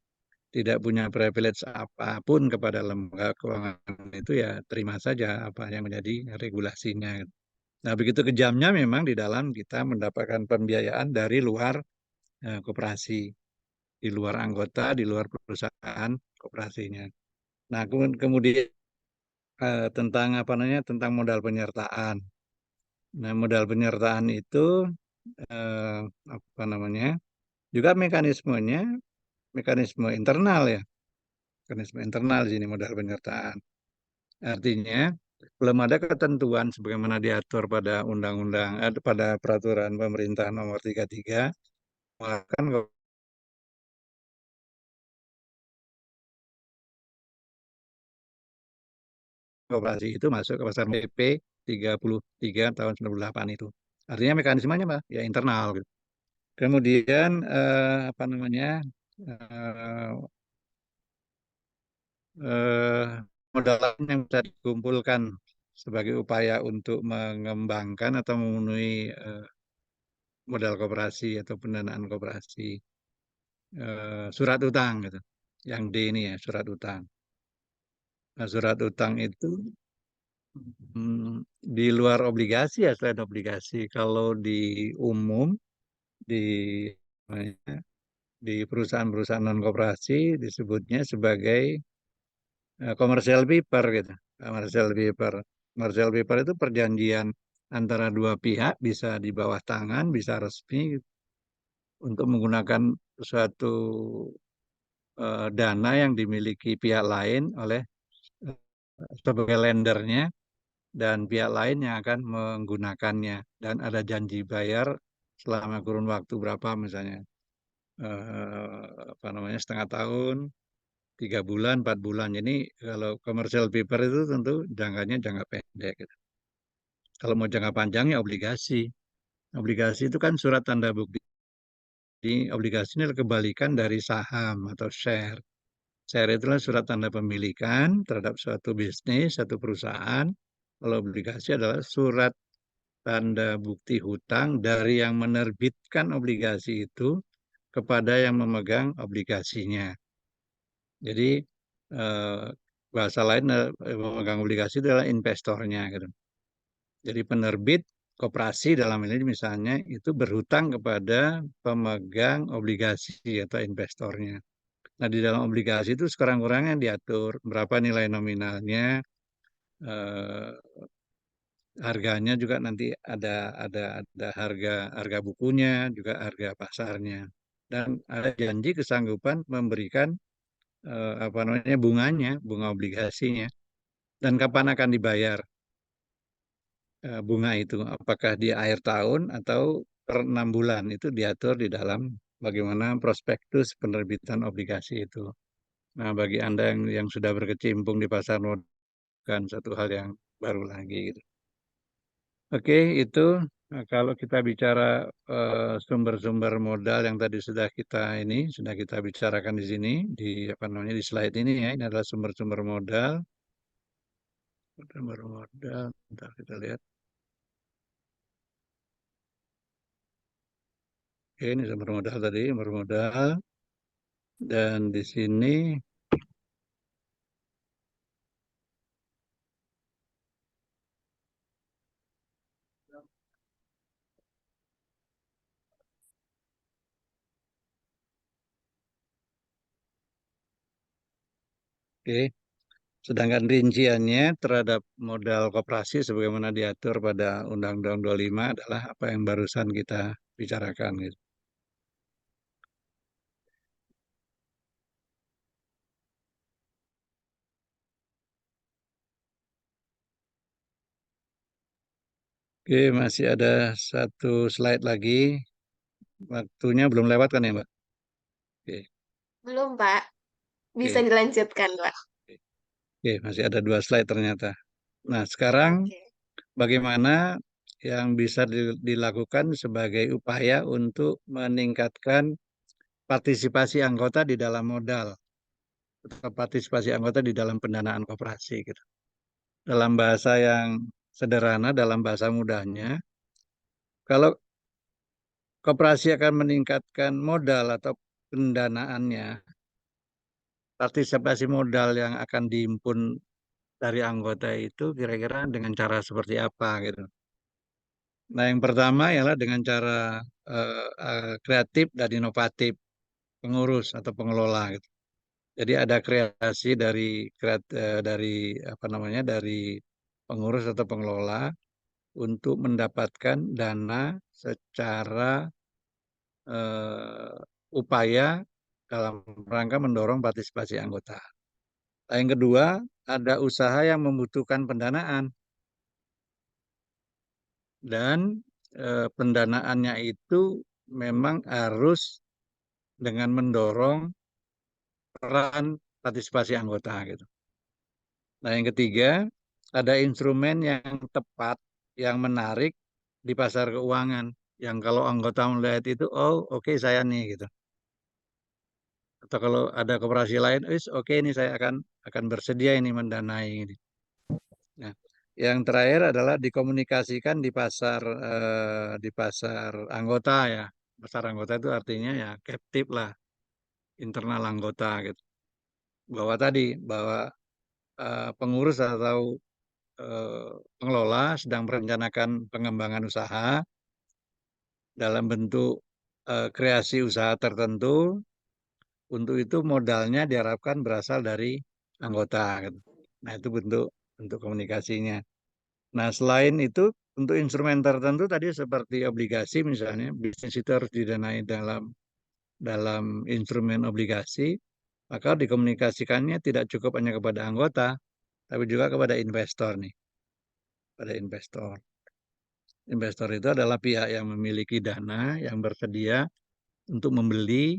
tidak punya privilege apapun kepada lembaga keuangan itu ya terima saja apa yang menjadi regulasinya. Nah, begitu kejamnya memang di dalam kita mendapatkan pembiayaan dari luar koperasi, di luar anggota, di luar perusahaan koperasinya. Nah, kemudian tentang apa namanya tentang modal penyertaan. Nah, modal penyertaan itu eh, apa namanya juga mekanisme internal ya, mekanisme internal di sini modal penyertaan. Artinya belum ada ketentuan sebagaimana diatur pada undang-undang pada peraturan pemerintah nomor 33 mengatakan koperasi itu masuk ke pasar PP 33 tahun 98 itu. Artinya mekanismenya apa? Ya internal gitu. Kemudian apa namanya eh, eh, modal yang bisa dikumpulkan sebagai upaya untuk mengembangkan atau memenuhi modal koperasi atau pendanaan koperasi. Surat utang gitu. Yang D ini ya surat utang. Nah, surat utang itu di luar obligasi ya selain obligasi. Kalau di umum di di perusahaan-perusahaan non koperasi disebutnya sebagai commercial paper gitu. Commercial paper. Commercial paper itu perjanjian antara dua pihak bisa di bawah tangan, bisa resmi gitu, untuk menggunakan suatu dana yang dimiliki pihak lain oleh sebagai lendernya dan pihak lain yang akan menggunakannya, dan ada janji bayar selama kurun waktu berapa, misalnya apa namanya, setengah tahun, 3 bulan, 4 bulan. Jadi kalau commercial paper itu tentu jangkanya jangka pendek gitu. Kalau mau jangka panjang ya obligasi. Obligasi itu kan surat tanda bukti. Obligasi ini adalah kebalikan dari saham atau share. Share itulah surat tanda pemilikan terhadap suatu bisnis, satu perusahaan. Kalau obligasi adalah surat tanda bukti hutang dari yang menerbitkan obligasi itu kepada yang memegang obligasinya. Jadi bahasa lain, memegang obligasi itu adalah investornya gitu. Jadi penerbit koperasi dalam ini misalnya itu berhutang kepada pemegang obligasi atau investornya. Nah, di dalam obligasi itu sekurang-kurangnya diatur berapa nilai nominalnya, harganya juga nanti ada harga bukunya, juga harga pasarnya, dan ada janji kesanggupan memberikan apa namanya, bunga obligasinya, dan kapan akan dibayar bunga itu, apakah di akhir tahun atau per 6 bulan, itu diatur di dalam bagaimana prospektus penerbitan obligasi itu. Nah, bagi Anda yang sudah berkecimpung di pasar modal, bukan satu hal yang baru lagi gitu. Oke, itu kalau kita bicara sumber-sumber modal yang tadi sudah kita bicarakan di sini, di apa namanya, di slide ini ya, ini adalah sumber-sumber modal. Sumber modal, bentar kita lihat. Oke, ini sumber modal tadi, sumber modal. Dan di sini oke, sedangkan rinciannya terhadap modal koperasi sebagaimana diatur pada Undang-Undang 25 adalah apa yang barusan kita bicarakan gitu. Oke, masih ada satu slide lagi. Waktunya belum lewat kan ya, Mbak? Oke, Belum, Pak. Bisa oke, dilanjutkan, Pak. oke, masih ada 2 slide ternyata. Nah, sekarang Oke. bagaimana yang bisa dilakukan sebagai upaya untuk meningkatkan partisipasi anggota di dalam modal, atau partisipasi anggota di dalam pendanaan koperasi gitu. Dalam bahasa yang sederhana, dalam bahasa mudahnya, kalau koperasi akan meningkatkan modal atau pendanaannya, partisipasi modal yang akan dihimpun dari anggota itu kira-kira dengan cara seperti apa gitu. Nah, yang pertama ialah dengan cara kreatif dan inovatif pengurus atau pengelola gitu. Jadi ada kreasi dari apa namanya, dari pengurus atau pengelola untuk mendapatkan dana secara upaya dalam rangka mendorong partisipasi anggota. Nah, yang kedua, ada usaha yang membutuhkan pendanaan, dan pendanaannya itu memang harus dengan mendorong peran partisipasi anggota gitu. Nah, yang ketiga, ada instrumen yang tepat, yang menarik di pasar keuangan, yang kalau anggota melihat itu, oh oke, saya nih gitu. Atau kalau ada koperasi lain, oke, ini saya akan bersedia ini mendanai ini. Nah, yang terakhir adalah dikomunikasikan di pasar anggota ya. Pasar anggota itu artinya ya captive lah, internal anggota gitu. Bahwa pengurus atau pengelola sedang merencanakan pengembangan usaha dalam bentuk kreasi usaha tertentu. Untuk itu modalnya diharapkan berasal dari anggota gitu. Nah, itu bentuk komunikasinya. Nah, selain itu, untuk instrumen tertentu tadi seperti obligasi misalnya, bisnis itu harus didanai dalam instrumen obligasi. maka dikomunikasikannya tidak cukup hanya kepada anggota, tapi juga kepada investor nih, pada investor. Investor itu adalah pihak yang memiliki dana yang bersedia untuk membeli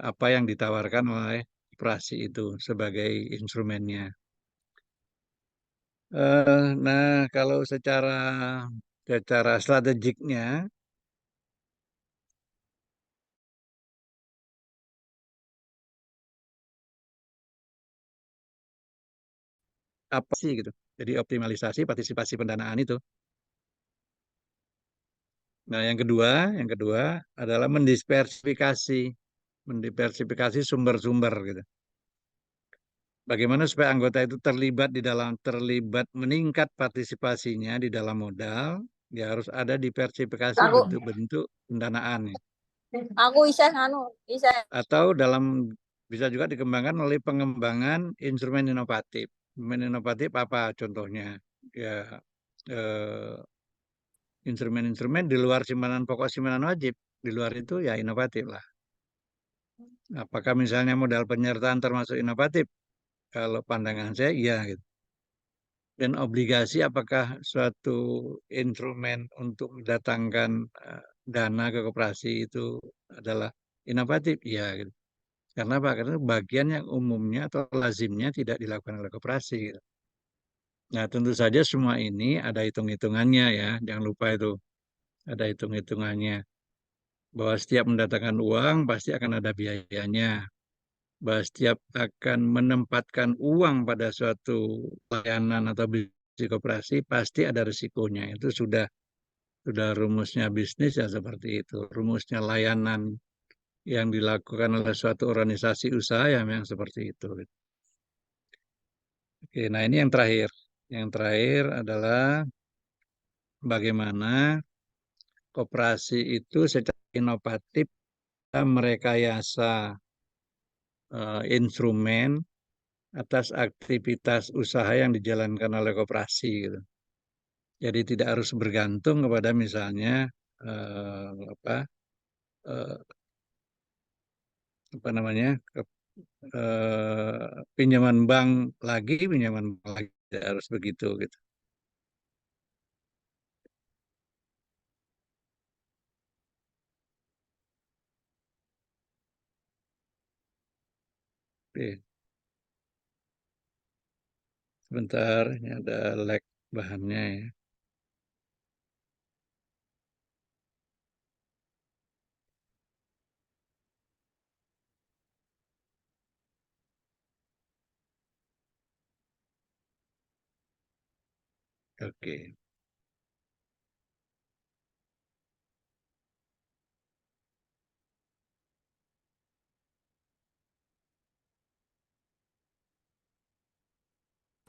apa yang ditawarkan oleh operasi itu sebagai instrumennya. Nah, kalau secara strategiknya, apa sih gitu? Jadi optimalisasi partisipasi pendanaan itu. Nah, yang kedua adalah mendiversifikasi sumber-sumber gitu. Bagaimana supaya anggota itu terlibat meningkat partisipasinya di dalam modal, dia harus ada diversifikasi Aku bentuk-bentuk pendanaan. aku isa nganu, isa. Atau bisa juga dikembangkan oleh pengembangan instrumen inovatif. Instrumen inovatif apa contohnya? Ya, eh, instrumen-instrumen di luar simpanan pokok simpanan wajib. Di luar itu ya inovatif lah. Apakah misalnya modal penyertaan termasuk inovatif? Kalau pandangan saya iya gitu. Dan obligasi apakah suatu instrumen untuk mendatangkan dana ke koperasi itu adalah inovatif? Iya gitu. Karena apa? Karena bagian yang umumnya atau lazimnya tidak dilakukan oleh koperasi gitu. Nah, tentu saja semua ini ada hitung-hitungannya ya. Jangan lupa itu ada hitung-hitungannya. Bahwa setiap mendatangkan uang pasti akan ada biayanya. Bahwa setiap akan menempatkan uang pada suatu layanan atau bisnis koperasi pasti ada risikonya. Itu sudah rumusnya bisnis ya seperti itu. Rumusnya layanan yang dilakukan oleh suatu organisasi usaha ya memang seperti itu. Oke, nah ini yang terakhir. Yang terakhir adalah bagaimana koperasi itu secara inovatif merekayasa instrumen atas aktivitas usaha yang dijalankan oleh koperasi gitu. Jadi tidak harus bergantung kepada misalnya eh, apa eh, apa namanya pinjaman bank pinjaman bank lagi tidak harus begitu gitu. Oke, sebentar ini ada lag bahannya ya. Oke.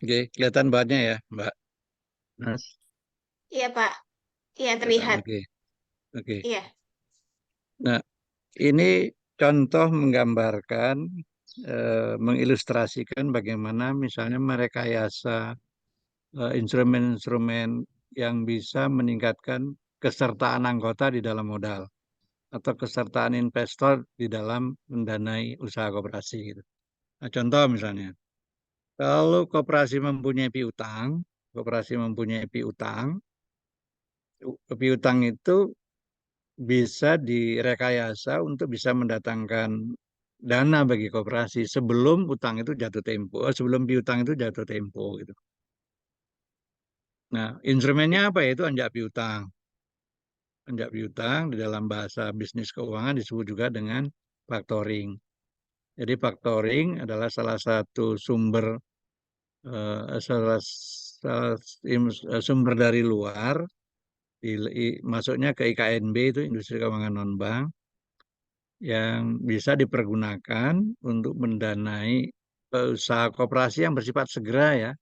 Oke, kelihatan bahannya ya, Mbak. Mas, Iya, Pak. Iya, kelihatan. terlihat. Oke, oke. Iya. Nah, ini contoh menggambarkan, mengilustrasikan bagaimana misalnya merekayasa instrumen-instrumen yang bisa meningkatkan kesertaan anggota di dalam modal atau kesertaan investor di dalam mendanai usaha koperasi gitu. Nah, contoh misalnya, kalau koperasi mempunyai piutang itu bisa direkayasa untuk bisa mendatangkan dana bagi koperasi sebelum utang itu jatuh tempo, sebelum piutang itu jatuh tempo gitu. Nah, instrumennya apa ya? Itu anjak piutang. Anjak piutang di dalam bahasa bisnis keuangan disebut juga dengan factoring. Jadi factoring adalah salah satu sumber dari luar, masuknya ke IKNB itu industri keuangan non bank yang bisa dipergunakan untuk mendanai usaha koperasi yang bersifat segera ya.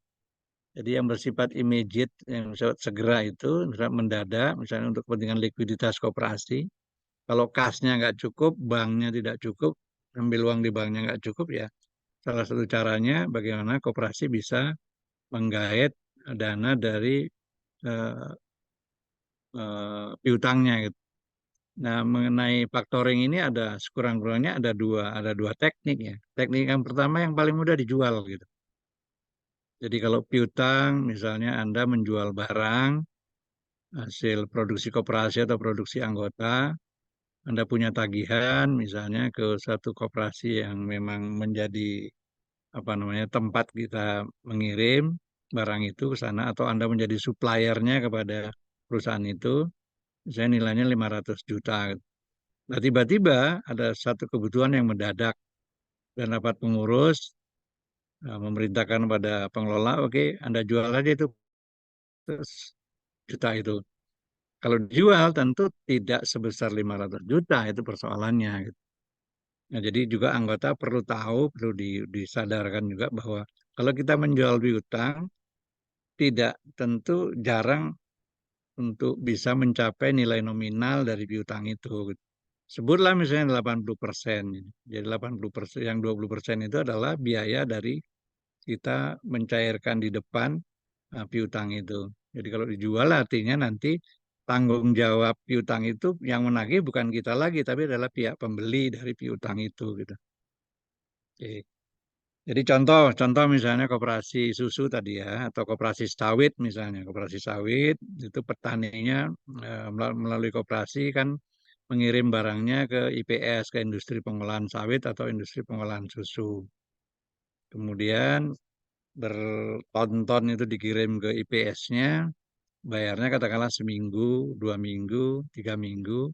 Jadi yang bersifat immediate, yang bersifat segera itu misalnya mendadak, misalnya untuk kepentingan likuiditas koperasi. Kalau kasnya nggak cukup, banknya tidak cukup, ambil uang di banknya nggak cukup ya. Salah satu caranya bagaimana koperasi bisa menggait dana dari piutangnya gitu. Nah, mengenai factoring ini ada sekurang-kurangnya ada dua teknik ya. Teknik yang pertama yang paling mudah dijual gitu. Jadi kalau piutang misalnya Anda menjual barang hasil produksi koperasi atau produksi anggota, Anda punya tagihan misalnya ke satu koperasi yang memang menjadi apa namanya tempat kita mengirim barang itu ke sana atau Anda menjadi suppliernya kepada perusahaan itu, misalnya nilainya 500 juta. Nah, tiba-tiba ada satu kebutuhan yang mendadak dan rapat pengurus memerintahkan pada pengelola, oke, Anda jual aja itu terus juta itu. Kalau dijual tentu tidak sebesar 500 juta itu persoalannya, gitu. Nah, jadi juga anggota perlu tahu, perlu disadarkan juga bahwa kalau kita menjual piutang tidak tentu jarang untuk bisa mencapai nilai nominal dari piutang itu, gitu. Sebutlah misalnya 80%. Jadi 80%, yang 20% itu adalah biaya dari kita mencairkan di depan piutang itu. Jadi kalau dijual artinya nanti tanggung jawab piutang itu yang menagih bukan kita lagi, tapi adalah pihak pembeli dari piutang itu gitu. Oke. Jadi contoh misalnya koperasi susu tadi ya, atau koperasi sawit misalnya. Koperasi sawit itu petaninya melalui koperasi kan mengirim barangnya ke IPS, ke industri pengolahan sawit atau industri pengolahan susu. Kemudian berton-ton itu dikirim ke IPS-nya, bayarnya katakanlah seminggu, 2 minggu, 3 minggu.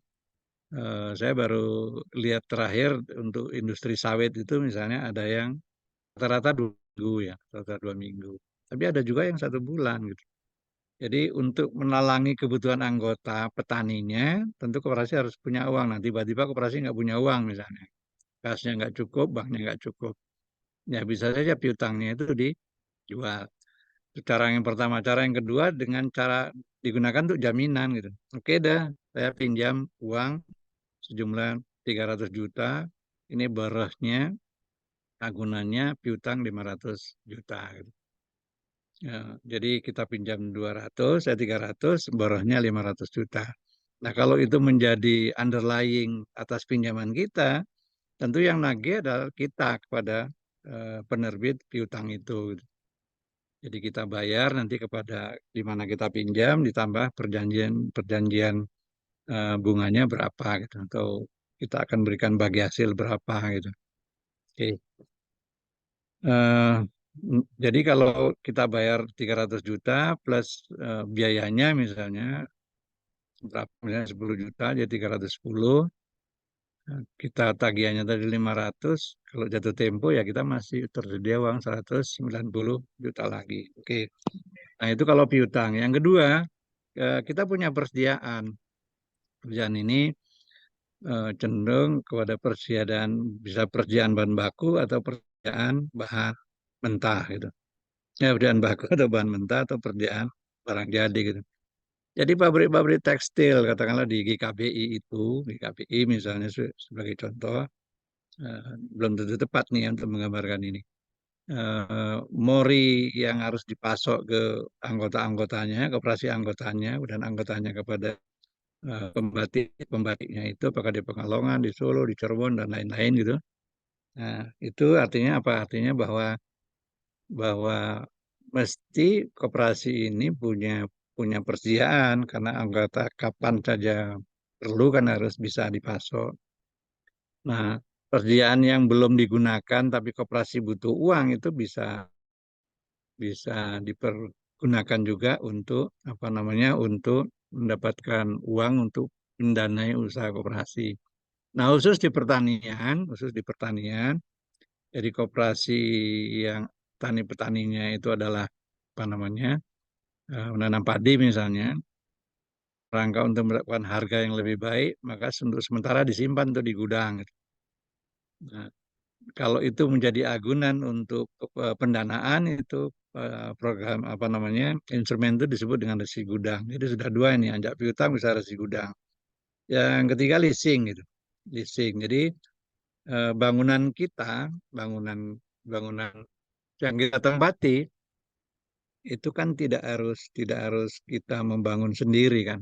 Saya baru lihat terakhir untuk industri sawit itu misalnya ada yang rata-rata 2 minggu ya, rata-rata 2 minggu. Tapi ada juga yang 1 bulan gitu. Jadi untuk menalangi kebutuhan anggota petaninya, tentu koperasi harus punya uang. Nah, tiba-tiba koperasi nggak punya uang misalnya, kasnya nggak cukup, banknya nggak cukup. Ya bisa saja piutangnya itu dijual. Itu cara yang pertama. Cara yang kedua dengan cara digunakan untuk jaminan gitu. Oke dah, saya pinjam uang sejumlah 300 juta. Ini berasnya, agunannya piutang 500 juta. Gitu. Ya, jadi kita pinjam 200, saya 300, borosnya 500 juta. Nah, kalau itu menjadi underlying atas pinjaman kita, tentu yang nagih adalah kita kepada penerbit piutang itu. Gitu. Jadi kita bayar nanti kepada di mana kita pinjam ditambah perjanjian bunganya berapa gitu atau kita akan berikan bagi hasil berapa gitu. Oke. Eh, jadi kalau kita bayar 300 juta plus biayanya misalnya berapa misalnya 10 juta jadi 310, kita tagihannya tadi 500, kalau jatuh tempo ya kita masih tersedia uang 190 juta lagi. Oke. Nah, itu kalau piutang. Yang kedua, kita punya persediaan. Persediaan ini cenderung kepada persediaan, bisa persediaan bahan baku atau persediaan bahan mentah gitu. Ya, persediaan baku atau bahan mentah atau persediaan barang jadi gitu. Jadi pabrik-pabrik tekstil, katakanlah di GKBI itu, GKBI misalnya sebagai contoh, belum tentu tepat nih untuk menggambarkan ini. Mori yang harus dipasok ke anggota-anggotanya, koperasi anggotanya, dan anggotanya kepada pembatiknya itu apakah di Pekalongan, di Solo, di Cirebon dan lain-lain gitu. Nah, itu artinya apa? Artinya bahwa mesti koperasi ini punya persediaan karena anggota kapan saja perlu kan harus bisa dipasok. Nah, persediaan yang belum digunakan tapi koperasi butuh uang itu bisa dipergunakan juga untuk apa namanya untuk mendapatkan uang untuk mendanai usaha koperasi. Nah, khusus di pertanian, jadi koperasi yang tani petaninya itu adalah apa namanya menanam padi misalnya, rangka untuk mendapatkan harga yang lebih baik, maka untuk sementara disimpan untuk di gudang. Nah, kalau itu menjadi agunan untuk pendanaan itu program apa namanya instrumen itu disebut dengan resi gudang. Jadi sudah dua ini, anjak piutang bisa resi gudang. Yang ketiga leasing gitu, leasing. Jadi bangunan kita, bangunan bangunan yang kita tempati itu kan tidak harus kita membangun sendiri kan.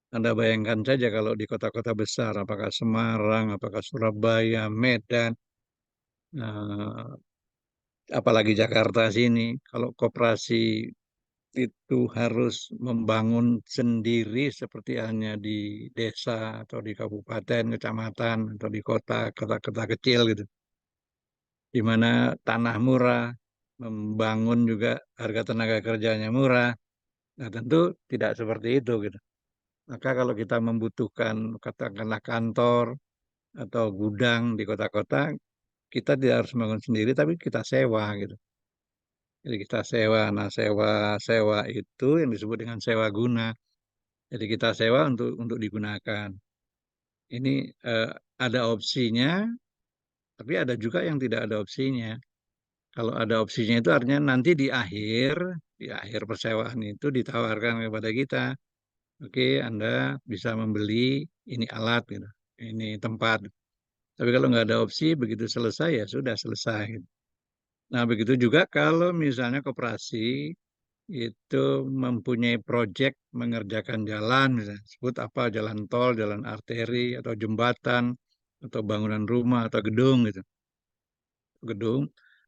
Anda bayangkan saja kalau di kota-kota besar, apakah Semarang, apakah Surabaya, Medan, eh, apalagi Jakarta sini, kalau koperasi itu harus membangun sendiri seperti halnya di desa atau di kabupaten, kecamatan, atau di kota kecil gitu, di mana tanah murah, membangun juga harga tenaga kerjanya murah. Nah, tentu tidak seperti itu gitu. Maka kalau kita membutuhkan katakanlah kantor atau gudang di kota-kota, kita tidak harus bangun sendiri, tapi kita sewa gitu. Jadi kita sewa. Nah, sewa itu yang disebut dengan sewa guna. Jadi kita sewa untuk digunakan. Ini eh, ada opsinya, tapi ada juga yang tidak ada opsinya. Kalau ada opsinya itu artinya nanti di akhir persewaan itu ditawarkan kepada kita, oke, Anda bisa membeli ini alat gitu, ini tempat. Tapi kalau nggak ada opsi, begitu selesai ya sudah selesai, gitu. Nah, begitu juga kalau misalnya koperasi itu mempunyai proyek mengerjakan jalan, misalnya sebut apa, jalan tol, jalan arteri, atau jembatan, atau bangunan rumah, atau gedung,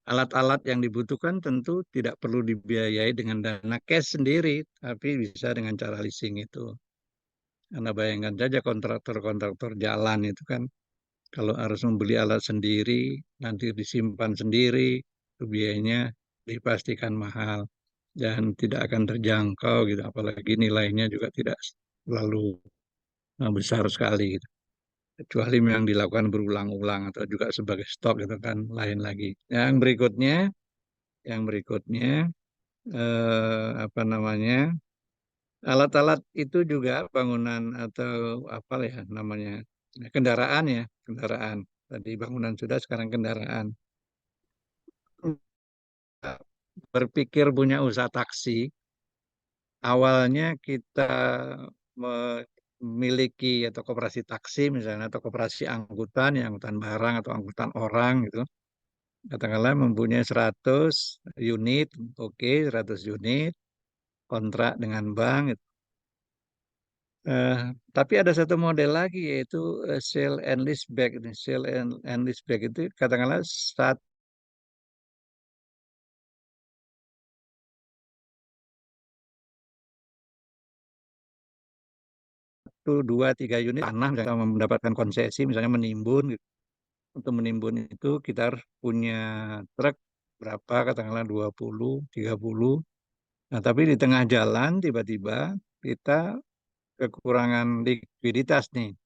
alat-alat yang dibutuhkan tentu tidak perlu dibiayai dengan dana cash sendiri, tapi bisa dengan cara leasing itu. Anda bayangkan saja kontraktor-kontraktor jalan itu kan, kalau harus membeli alat sendiri, nanti disimpan sendiri, itu biayanya dipastikan mahal dan tidak akan terjangkau gitu. Apalagi nilainya juga tidak terlalu besar sekali gitu. Kecuali memang dilakukan berulang-ulang atau juga sebagai stok itu kan lain lagi. Yang berikutnya apa namanya, alat-alat itu juga bangunan atau apa ya namanya, kendaraan ya, kendaraan. Tadi bangunan sudah, sekarang kendaraan. Berpikir punya usaha taksi, awalnya kita memiliki atau koperasi taksi misalnya, atau koperasi angkutan, ya angkutan barang atau angkutan orang gitu. Katakanlah mempunyai 100 unit, oke, 100 unit, kontrak dengan bank. Gitu. Eh, tapi ada satu model lagi yaitu sale and lease back. Sale and lease back itu katakanlah 1, 2, 3 unit tanah kita mendapatkan konsesi misalnya menimbun gitu. Untuk menimbun itu kita harus punya truk berapa, katakanlah 20, 30. Nah, tapi di tengah jalan tiba-tiba kita kekurangan likuiditas nih.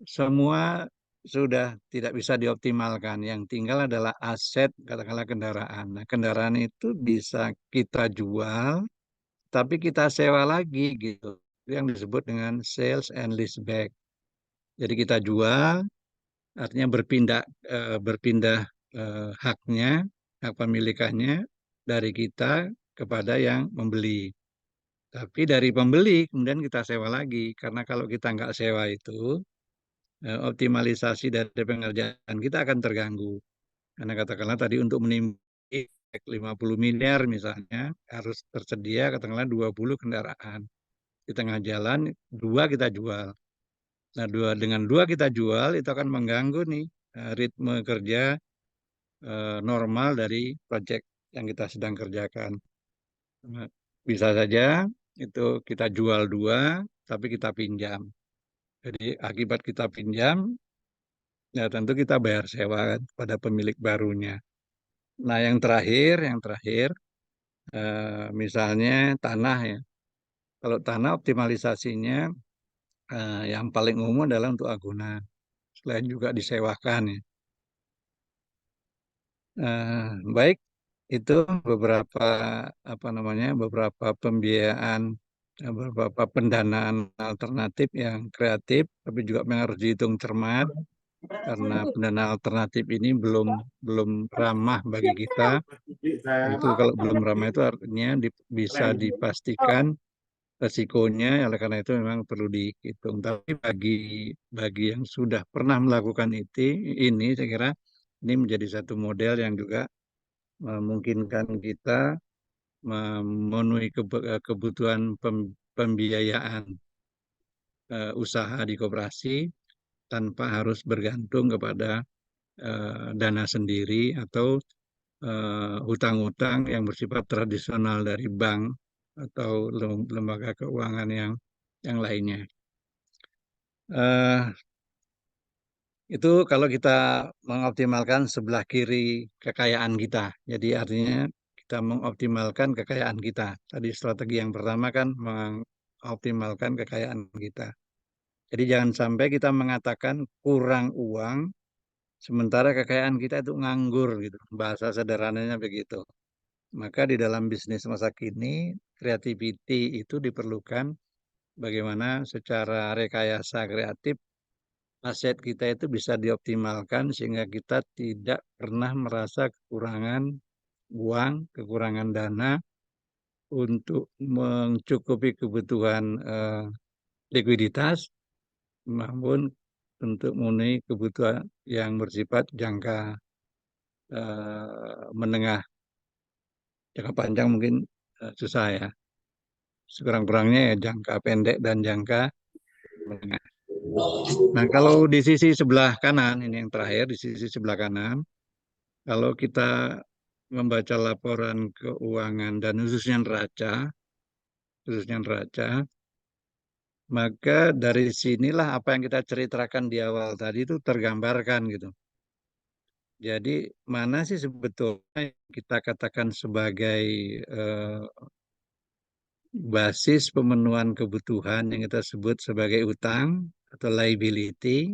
Semua sudah tidak bisa dioptimalkan. Yang tinggal adalah aset, katakanlah kendaraan. Nah, kendaraan itu bisa kita jual, tapi kita sewa lagi gitu. Itu yang disebut dengan sales and lease back. Jadi kita jual, artinya berpindah haknya, hak pemilikannya dari kita kepada yang membeli. Tapi dari pembeli kemudian kita sewa lagi, karena kalau kita nggak sewa itu, optimalisasi dari pengerjaan kita akan terganggu. Karena katakanlah tadi untuk menimbulkan 50 miliar misalnya, harus tersedia katakanlah 20 kendaraan. Di tengah jalan, 2 kita jual. Nah, dengan dua kita jual, itu akan mengganggu nih ritme kerja normal dari proyek yang kita sedang kerjakan. Nah, bisa saja itu kita jual 2, tapi kita pinjam. Jadi akibat kita pinjam, ya tentu kita bayar sewa kan pada pemilik barunya. Nah, yang terakhir, misalnya tanah ya. Kalau tanah optimalisasinya yang paling umum adalah untuk agunan. Selain juga disewakan ya. Baik, itu beberapa apa namanya, beberapa pembiayaan, beberapa pendanaan alternatif yang kreatif, tapi juga memang harus dihitung cermat karena pendanaan alternatif ini belum belum ramah bagi kita. Itu kalau belum ramah itu artinya bisa dipastikan resikonya, oleh karena itu memang perlu dihitung. Tapi bagi yang sudah pernah melakukan ini saya kira ini menjadi satu model yang juga memungkinkan kita memenuhi kebutuhan pembiayaan usaha di koperasi tanpa harus bergantung kepada dana sendiri atau hutang-hutang yang bersifat tradisional dari bank atau lembaga keuangan yang lainnya. Eh, itu kalau kita mengoptimalkan sebelah kiri kekayaan kita. Jadi artinya kita mengoptimalkan kekayaan kita. Tadi strategi yang pertama kan mengoptimalkan kekayaan kita. Jadi jangan sampai kita mengatakan kurang uang, sementara kekayaan kita itu nganggur gitu. Bahasa sederhananya begitu. Maka di dalam bisnis masa kini, creativity itu diperlukan bagaimana secara rekayasa kreatif aset kita itu bisa dioptimalkan sehingga kita tidak pernah merasa kekurangan uang, kekurangan dana untuk mencukupi kebutuhan likuiditas maupun untuk memenuhi kebutuhan yang bersifat jangka menengah. Jangka panjang mungkin susah ya. Sekurang-kurangnya ya jangka pendek dan jangka menengah. Nah, kalau di sisi sebelah kanan, ini yang terakhir, di sisi sebelah kanan, kalau kita membaca laporan keuangan dan khususnya neraca, maka dari sinilah apa yang kita ceritakan di awal tadi itu tergambarkan gitu. Jadi mana sih sebetulnya yang kita katakan sebagai eh, basis pemenuhan kebutuhan yang kita sebut sebagai utang atau liability,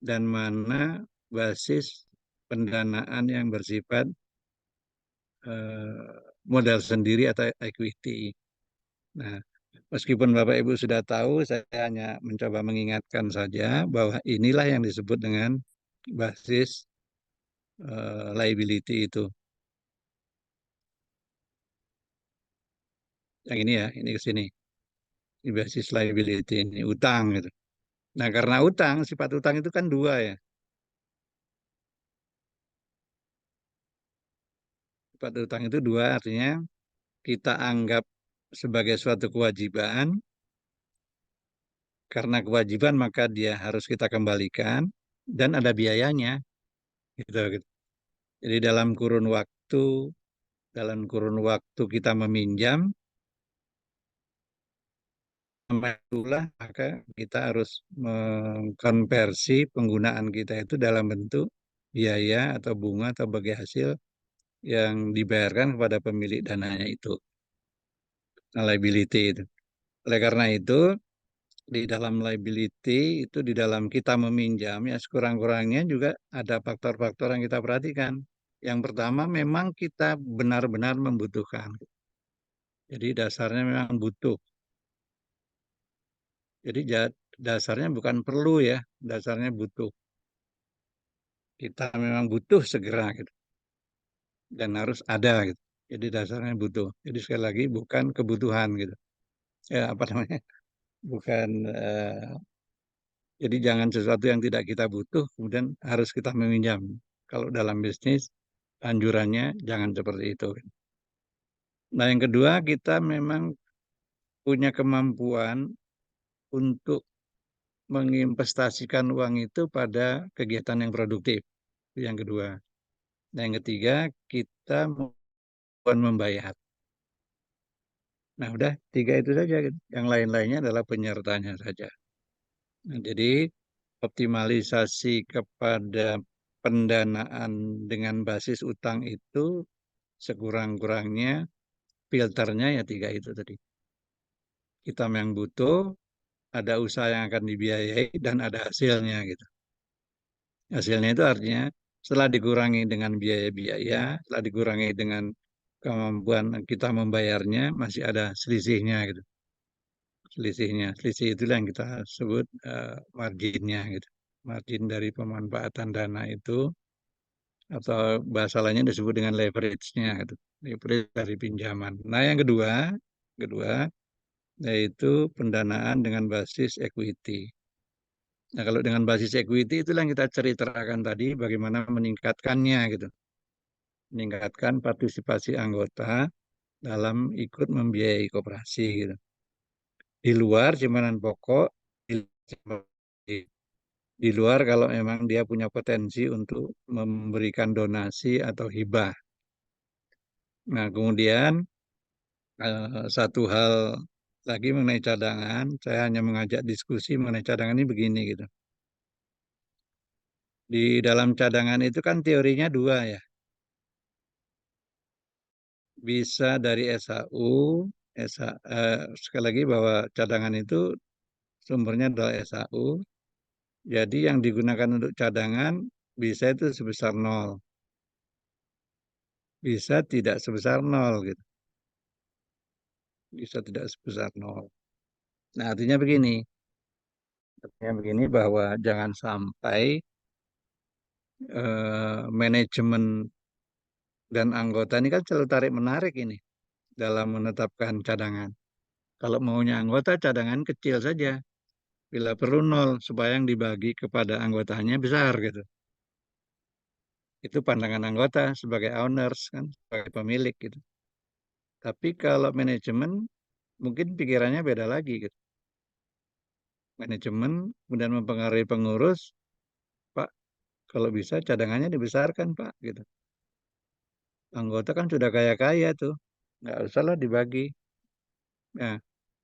dan mana basis pendanaan yang bersifat modal sendiri atau equity. Nah, meskipun Bapak Ibu sudah tahu, saya hanya mencoba mengingatkan saja bahwa inilah yang disebut dengan basis liability itu. Yang ini ya, ini ke sini. Ini basis liability, ini utang gitu. Nah, karena utang, sifat utang itu kan dua ya. Sifat utang itu dua, artinya kita anggap sebagai suatu kewajiban, karena kewajiban maka dia harus kita kembalikan, dan ada biayanya. Gitu, gitu. Jadi dalam kurun waktu kita meminjam, sampai itulah maka kita harus mengkonversi penggunaan kita itu dalam bentuk biaya atau bunga atau bagi hasil yang dibayarkan kepada pemilik dananya itu, liability itu. Oleh karena itu, di dalam liability itu di dalam kita meminjam ya sekurang-kurangnya juga ada faktor-faktor yang kita perhatikan. Yang pertama memang kita benar-benar membutuhkan. Jadi dasarnya memang butuh. Jadi dasarnya bukan perlu ya, dasarnya butuh. Kita memang butuh segera gitu. Dan harus ada gitu. Jadi dasarnya butuh. Jadi sekali lagi bukan kebutuhan gitu. Ya apa namanya? Bukan jadi jangan sesuatu yang tidak kita butuh kemudian harus kita meminjam. Kalau dalam bisnis anjurannya jangan seperti itu. Nah, yang kedua kita memang punya kemampuan untuk menginvestasikan uang itu pada kegiatan yang produktif. Itu yang kedua. Nah, yang ketiga kita membayar. Nah, udah tiga itu saja. Yang lain-lainnya adalah penyertanya saja. Nah, jadi optimalisasi kepada pendanaan dengan basis utang itu sekurang-kurangnya filternya ya tiga itu tadi. Kita yang butuh, ada usaha yang akan dibiayai, dan ada hasilnya gitu. Hasilnya itu artinya setelah dikurangi dengan biaya-biaya, setelah dikurangi dengan kemampuan kita membayarnya, masih ada selisihnya gitu. Selisih itulah yang kita sebut marginnya gitu. Margin dari pemanfaatan dana itu, atau bahasa lainnya disebut dengan leverage-nya gitu. Leverage dari pinjaman. Nah, yang kedua yaitu pendanaan dengan basis equity. Nah, kalau dengan basis equity itulah yang kita ceritakan tadi bagaimana meningkatkannya gitu. Meningkatkan partisipasi anggota dalam ikut membiayai koperasi gitu. Di luar simpanan pokok, di di luar kalau memang dia punya potensi untuk memberikan donasi atau hibah. Nah, kemudian satu hal lagi mengenai cadangan, saya hanya mengajak diskusi mengenai cadangan ini begini gitu. Di dalam cadangan itu kan teorinya dua ya. Bisa dari SHU, sekali lagi bahwa cadangan itu sumbernya adalah SHU. Jadi yang digunakan untuk cadangan bisa itu sebesar nol. Bisa tidak sebesar nol gitu. Bisa tidak sebesar nol. Nah, artinya begini bahwa jangan sampai manajemen dan anggota ini kan selalu tarik menarik ini dalam menetapkan cadangan. Kalau maunya anggota cadangan kecil saja, bila perlu nol supaya yang dibagi kepada anggotanya besar gitu. Itu pandangan anggota sebagai owners kan, sebagai pemilik gitu. Tapi kalau manajemen mungkin pikirannya beda lagi gitu. Manajemen kemudian mempengaruhi pengurus, Pak, kalau bisa cadangannya dibesarkan Pak gitu. Anggota kan sudah kaya-kaya tuh, nggak usahlah dibagi. Nah,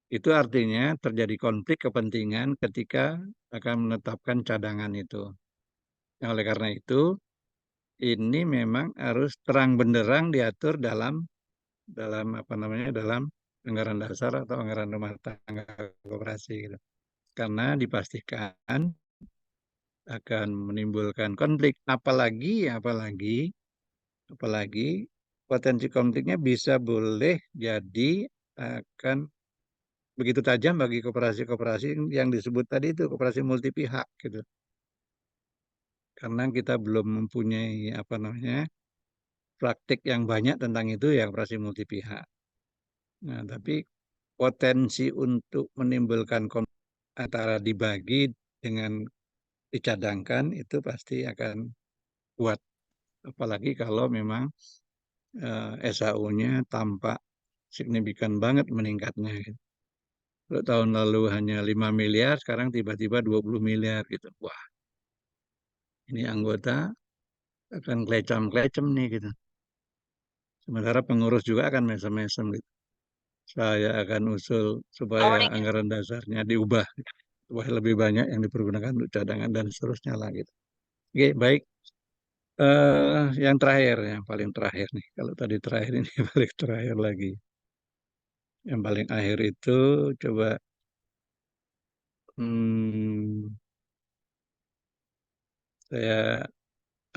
itu artinya terjadi konflik kepentingan ketika akan menetapkan cadangan itu. Nah, oleh karena itu, ini memang harus terang benderang diatur dalam apa namanya dalam anggaran dasar atau anggaran rumah tangga koperasi gitu. Karena dipastikan akan menimbulkan konflik, apalagi potensi konfliknya bisa boleh jadi akan begitu tajam bagi koperasi-koperasi yang disebut tadi itu koperasi multi pihak gitu. Karena kita belum mempunyai apa namanya praktik yang banyak tentang itu ya koperasi multi pihak. Nah, tapi potensi untuk menimbulkan konflik antara dibagi dengan dicadangkan itu pasti akan kuat. Apalagi kalau memang SHU-nya tampak signifikan banget meningkatnya. Gitu. Kalau tahun lalu hanya 5 miliar, sekarang tiba-tiba 20 miliar gitu. Wah, ini anggota akan klecam-klecem nih gitu. Sementara pengurus juga akan mesem-mesem gitu. Saya akan usul supaya anggaran dasarnya diubah supaya lebih banyak yang dipergunakan untuk cadangan dan seterusnya lah gitu. Oke, baik. Yang terakhir, yang paling terakhir nih. Kalau tadi terakhir ini paling terakhir lagi. Yang paling akhir itu coba hmm, saya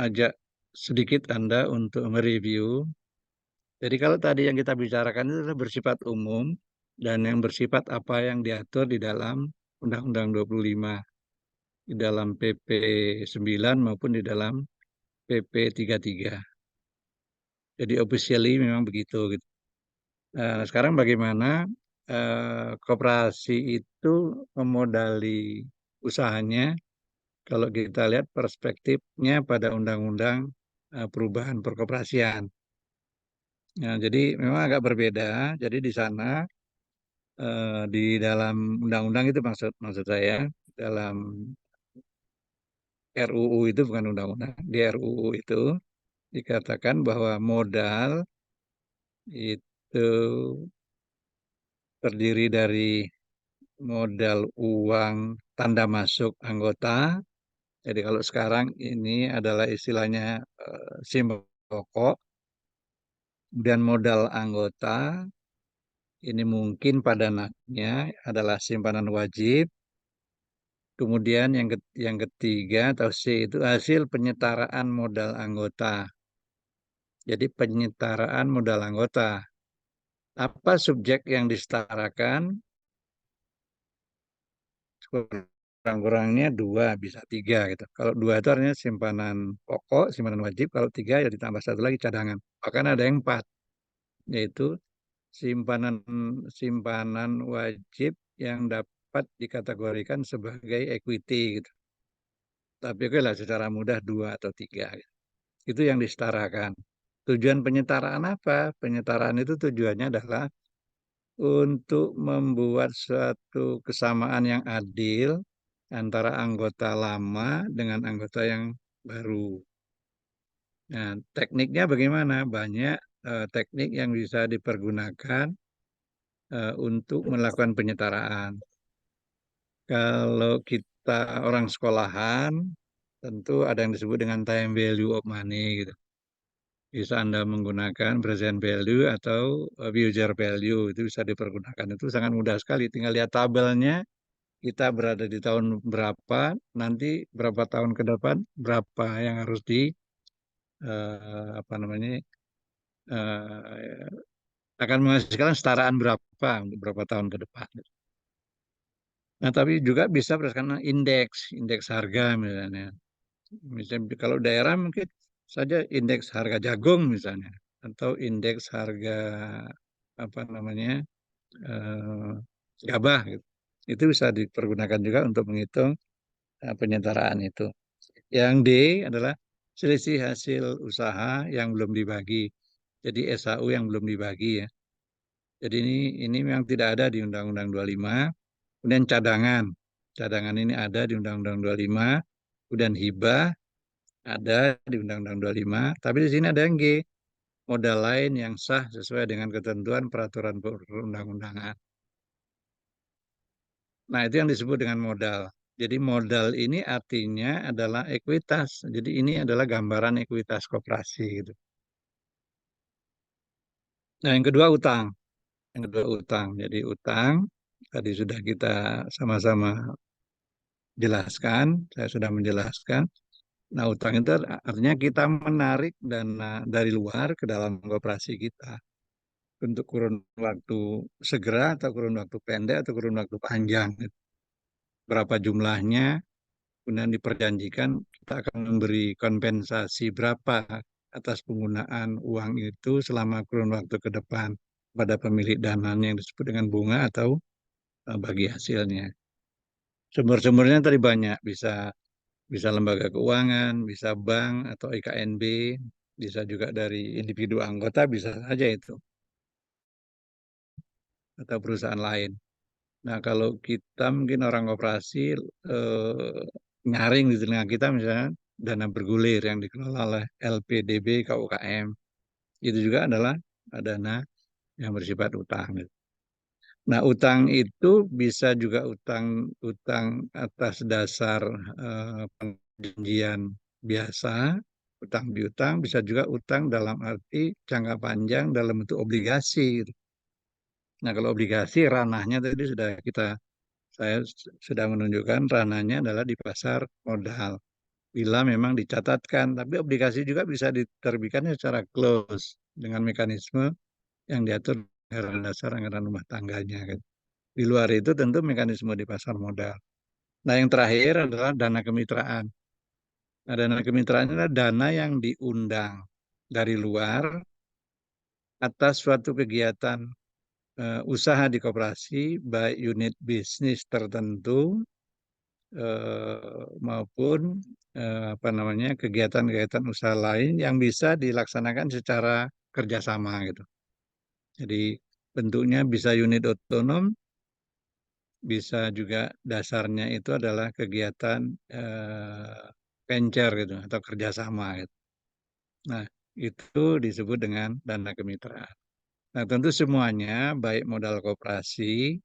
ajak sedikit Anda untuk mereview. Jadi kalau tadi yang kita bicarakan itu adalah bersifat umum dan yang bersifat apa yang diatur di dalam Undang-Undang 25, di dalam PP 9 maupun di dalam PP 33. Jadi officially memang begitu gitu. Sekarang bagaimana koperasi itu memodali usahanya kalau kita lihat perspektifnya pada undang-undang perubahan perkoperasian. Nah, jadi memang agak berbeda. Jadi di sana di dalam undang-undang itu maksud saya dalam RUU itu bukan undang-undang. Di RUU itu dikatakan bahwa modal itu terdiri dari modal uang tanda masuk anggota. Jadi kalau sekarang ini adalah istilahnya SIM pokok dan modal anggota ini mungkin padanannya adalah simpanan wajib. Kemudian yang ketiga atau C itu hasil penyetaraan modal anggota. Jadi penyetaraan modal anggota. Apa subjek yang disetarakan? Kurang-kurangnya dua, bisa tiga gitu. Kalau dua itu artinya simpanan pokok, simpanan wajib. Kalau tiga ya ditambah satu lagi cadangan. Bahkan ada yang empat, yaitu simpanan simpanan wajib yang dapat dikategorikan sebagai equity gitu. Tapi oke lah secara mudah dua atau tiga. Gitu. Itu yang disetarakan. Tujuan penyetaraan apa? Penyetaraan itu tujuannya adalah untuk membuat suatu kesamaan yang adil antara anggota lama dengan anggota yang baru. Nah, tekniknya bagaimana? Banyak teknik yang bisa dipergunakan untuk melakukan penyetaraan. Kalau kita orang sekolahan, tentu ada yang disebut dengan time value of money gitu. Bisa Anda menggunakan present value atau future value, itu bisa dipergunakan. Itu sangat mudah sekali, tinggal lihat tabelnya, kita berada di tahun berapa, nanti berapa tahun ke depan, berapa yang harus di apa namanya akan menghasilkan setaraan berapa untuk berapa tahun ke depan. Nah, tapi juga bisa berdasarkan indeks harga misalnya. Misalnya kalau daerah mungkin saja indeks harga jagung misalnya, atau indeks harga apa namanya eh, gabah gitu. Itu bisa dipergunakan juga untuk menghitung penyetaraan itu. Yang D adalah selisih hasil usaha yang belum dibagi. Jadi SHU yang belum dibagi ya. Jadi ini memang tidak ada di Undang-Undang 25. Kemudian cadangan. Cadangan ini ada di Undang-Undang 25. Kemudian hibah ada di Undang-Undang 25. Tapi di sini ada yang G. Modal lain yang sah sesuai dengan ketentuan peraturan perundang-undangan. Nah, itu yang disebut dengan modal. Jadi modal ini artinya adalah ekuitas. Jadi ini adalah gambaran ekuitas koperasi gitu. Nah, yang kedua utang. Yang kedua utang. Jadi utang tadi sudah kita sama-sama jelaskan, saya sudah menjelaskan. Nah, utang itu artinya kita menarik dana dari luar ke dalam koperasi kita untuk kurun waktu segera atau kurun waktu pendek atau kurun waktu panjang. Berapa jumlahnya, kemudian diperjanjikan kita akan memberi kompensasi berapa atas penggunaan uang itu selama kurun waktu ke depan pada pemilik dananya yang disebut dengan bunga atau bagi hasilnya. Sumber-sumbernya tadi banyak, bisa lembaga keuangan, bisa bank atau IKNB, bisa juga dari individu anggota, bisa saja itu, atau perusahaan lain. Nah, kalau kita mungkin orang koperasi nyaring di telinga kita misalnya dana bergulir yang dikelola oleh LPDB KUKM, itu juga adalah dana yang bersifat utang. Nah, utang itu bisa juga utang utang atas dasar perjanjian biasa, utang piutang, bisa juga utang dalam arti jangka panjang dalam bentuk obligasi. Nah, kalau obligasi ranahnya tadi saya sudah menunjukkan ranahnya adalah di pasar modal. Bila memang dicatatkan, tapi obligasi juga bisa diterbitkan secara close dengan mekanisme yang diatur anggaran dasar anggaran rumah tangganya. Kan. Di luar itu tentu mekanisme di pasar modal. Nah, yang terakhir adalah dana kemitraan. Nah, dana kemitraan adalah dana yang diundang dari luar atas suatu kegiatan usaha di koperasi, baik unit bisnis tertentu maupun apa namanya kegiatan-kegiatan usaha lain yang bisa dilaksanakan secara kerjasama gitu. Jadi bentuknya bisa unit otonom, bisa juga dasarnya itu adalah kegiatan venture gitu atau kerjasama gitu. Nah, itu disebut dengan dana kemitraan. Nah, tentu semuanya baik modal koperasi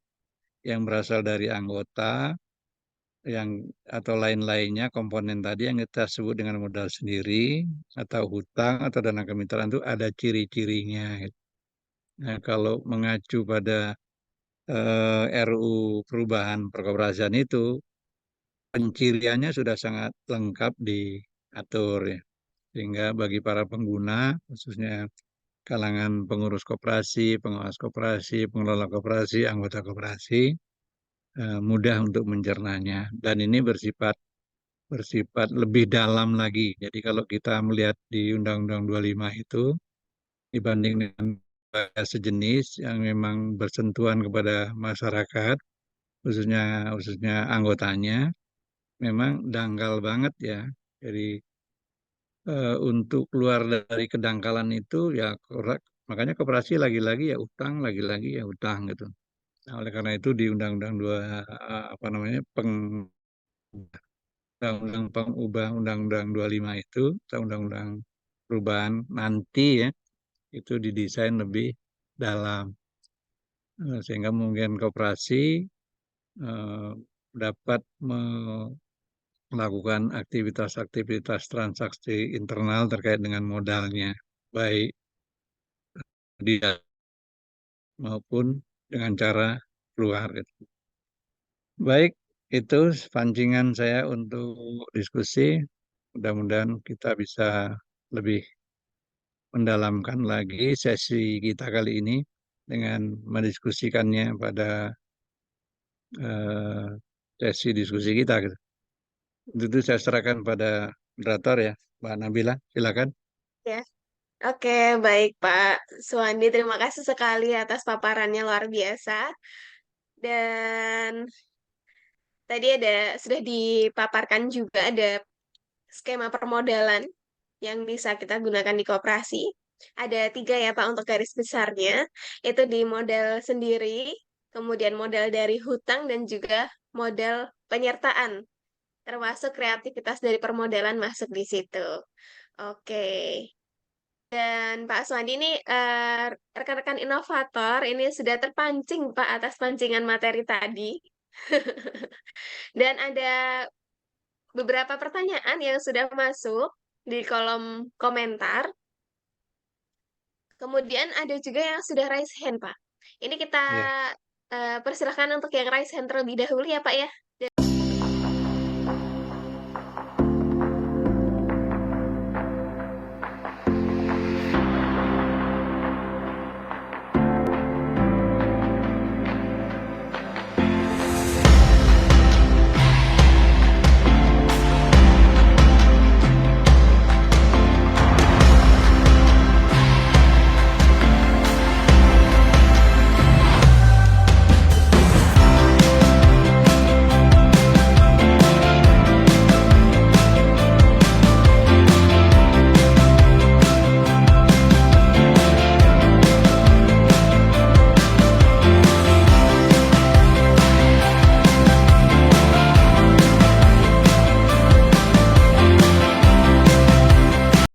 yang berasal dari anggota yang atau lain-lainnya komponen tadi yang kita sebut dengan modal sendiri atau hutang atau dana kemitraan itu ada ciri-cirinya. Gitu. Nah, kalau mengacu pada RUU perubahan perkoperasian itu penciriannya sudah sangat lengkap diatur ya. Sehingga bagi para pengguna khususnya kalangan pengurus koperasi, pengawas koperasi, pengelola koperasi, anggota koperasi mudah untuk mencernanya dan ini bersifat lebih dalam lagi. Jadi kalau kita melihat di Undang-Undang 25 itu dibanding dengan sejenis yang memang bersentuhan kepada masyarakat, khususnya anggotanya, memang dangkal banget ya. Jadi untuk keluar dari kedangkalan itu ya makanya koperasi lagi-lagi ya utang, lagi-lagi ya utang gitu. Nah, oleh karena itu di Undang-Undang 2 apa namanya undang-undang pengubah Undang-Undang 25 itu, atau undang-undang perubahan nanti ya, itu didesain lebih dalam. Sehingga mungkin koperasi dapat melakukan aktivitas-aktivitas transaksi internal terkait dengan modalnya, baik dia maupun dengan cara keluar. Baik, itu pancingan saya untuk diskusi. Mudah-mudahan kita bisa lebih mendalamkan lagi sesi kita kali ini dengan mendiskusikannya pada sesi diskusi kita. Gitu. Itu saya serahkan pada moderator ya, Mbak Nabila, silakan. Ya. Oke, baik Pak Suwandi. Terima kasih sekali atas paparannya luar biasa. Dan tadi sudah dipaparkan juga ada skema permodalan yang bisa kita gunakan di koperasi. Ada 3 ya Pak untuk garis besarnya. Itu di modal sendiri, kemudian modal dari hutang, dan juga modal penyertaan. Termasuk kreativitas dari permodalan masuk di situ. Oke. Dan Pak Suwandi ini rekan-rekan inovator ini sudah terpancing Pak atas pancingan materi tadi. Dan ada beberapa pertanyaan yang sudah masuk di kolom komentar. Kemudian ada juga yang sudah raise hand, Pak. Ini kita Ya. persilahkan untuk yang raise hand terlebih dahulu ya, Pak ya.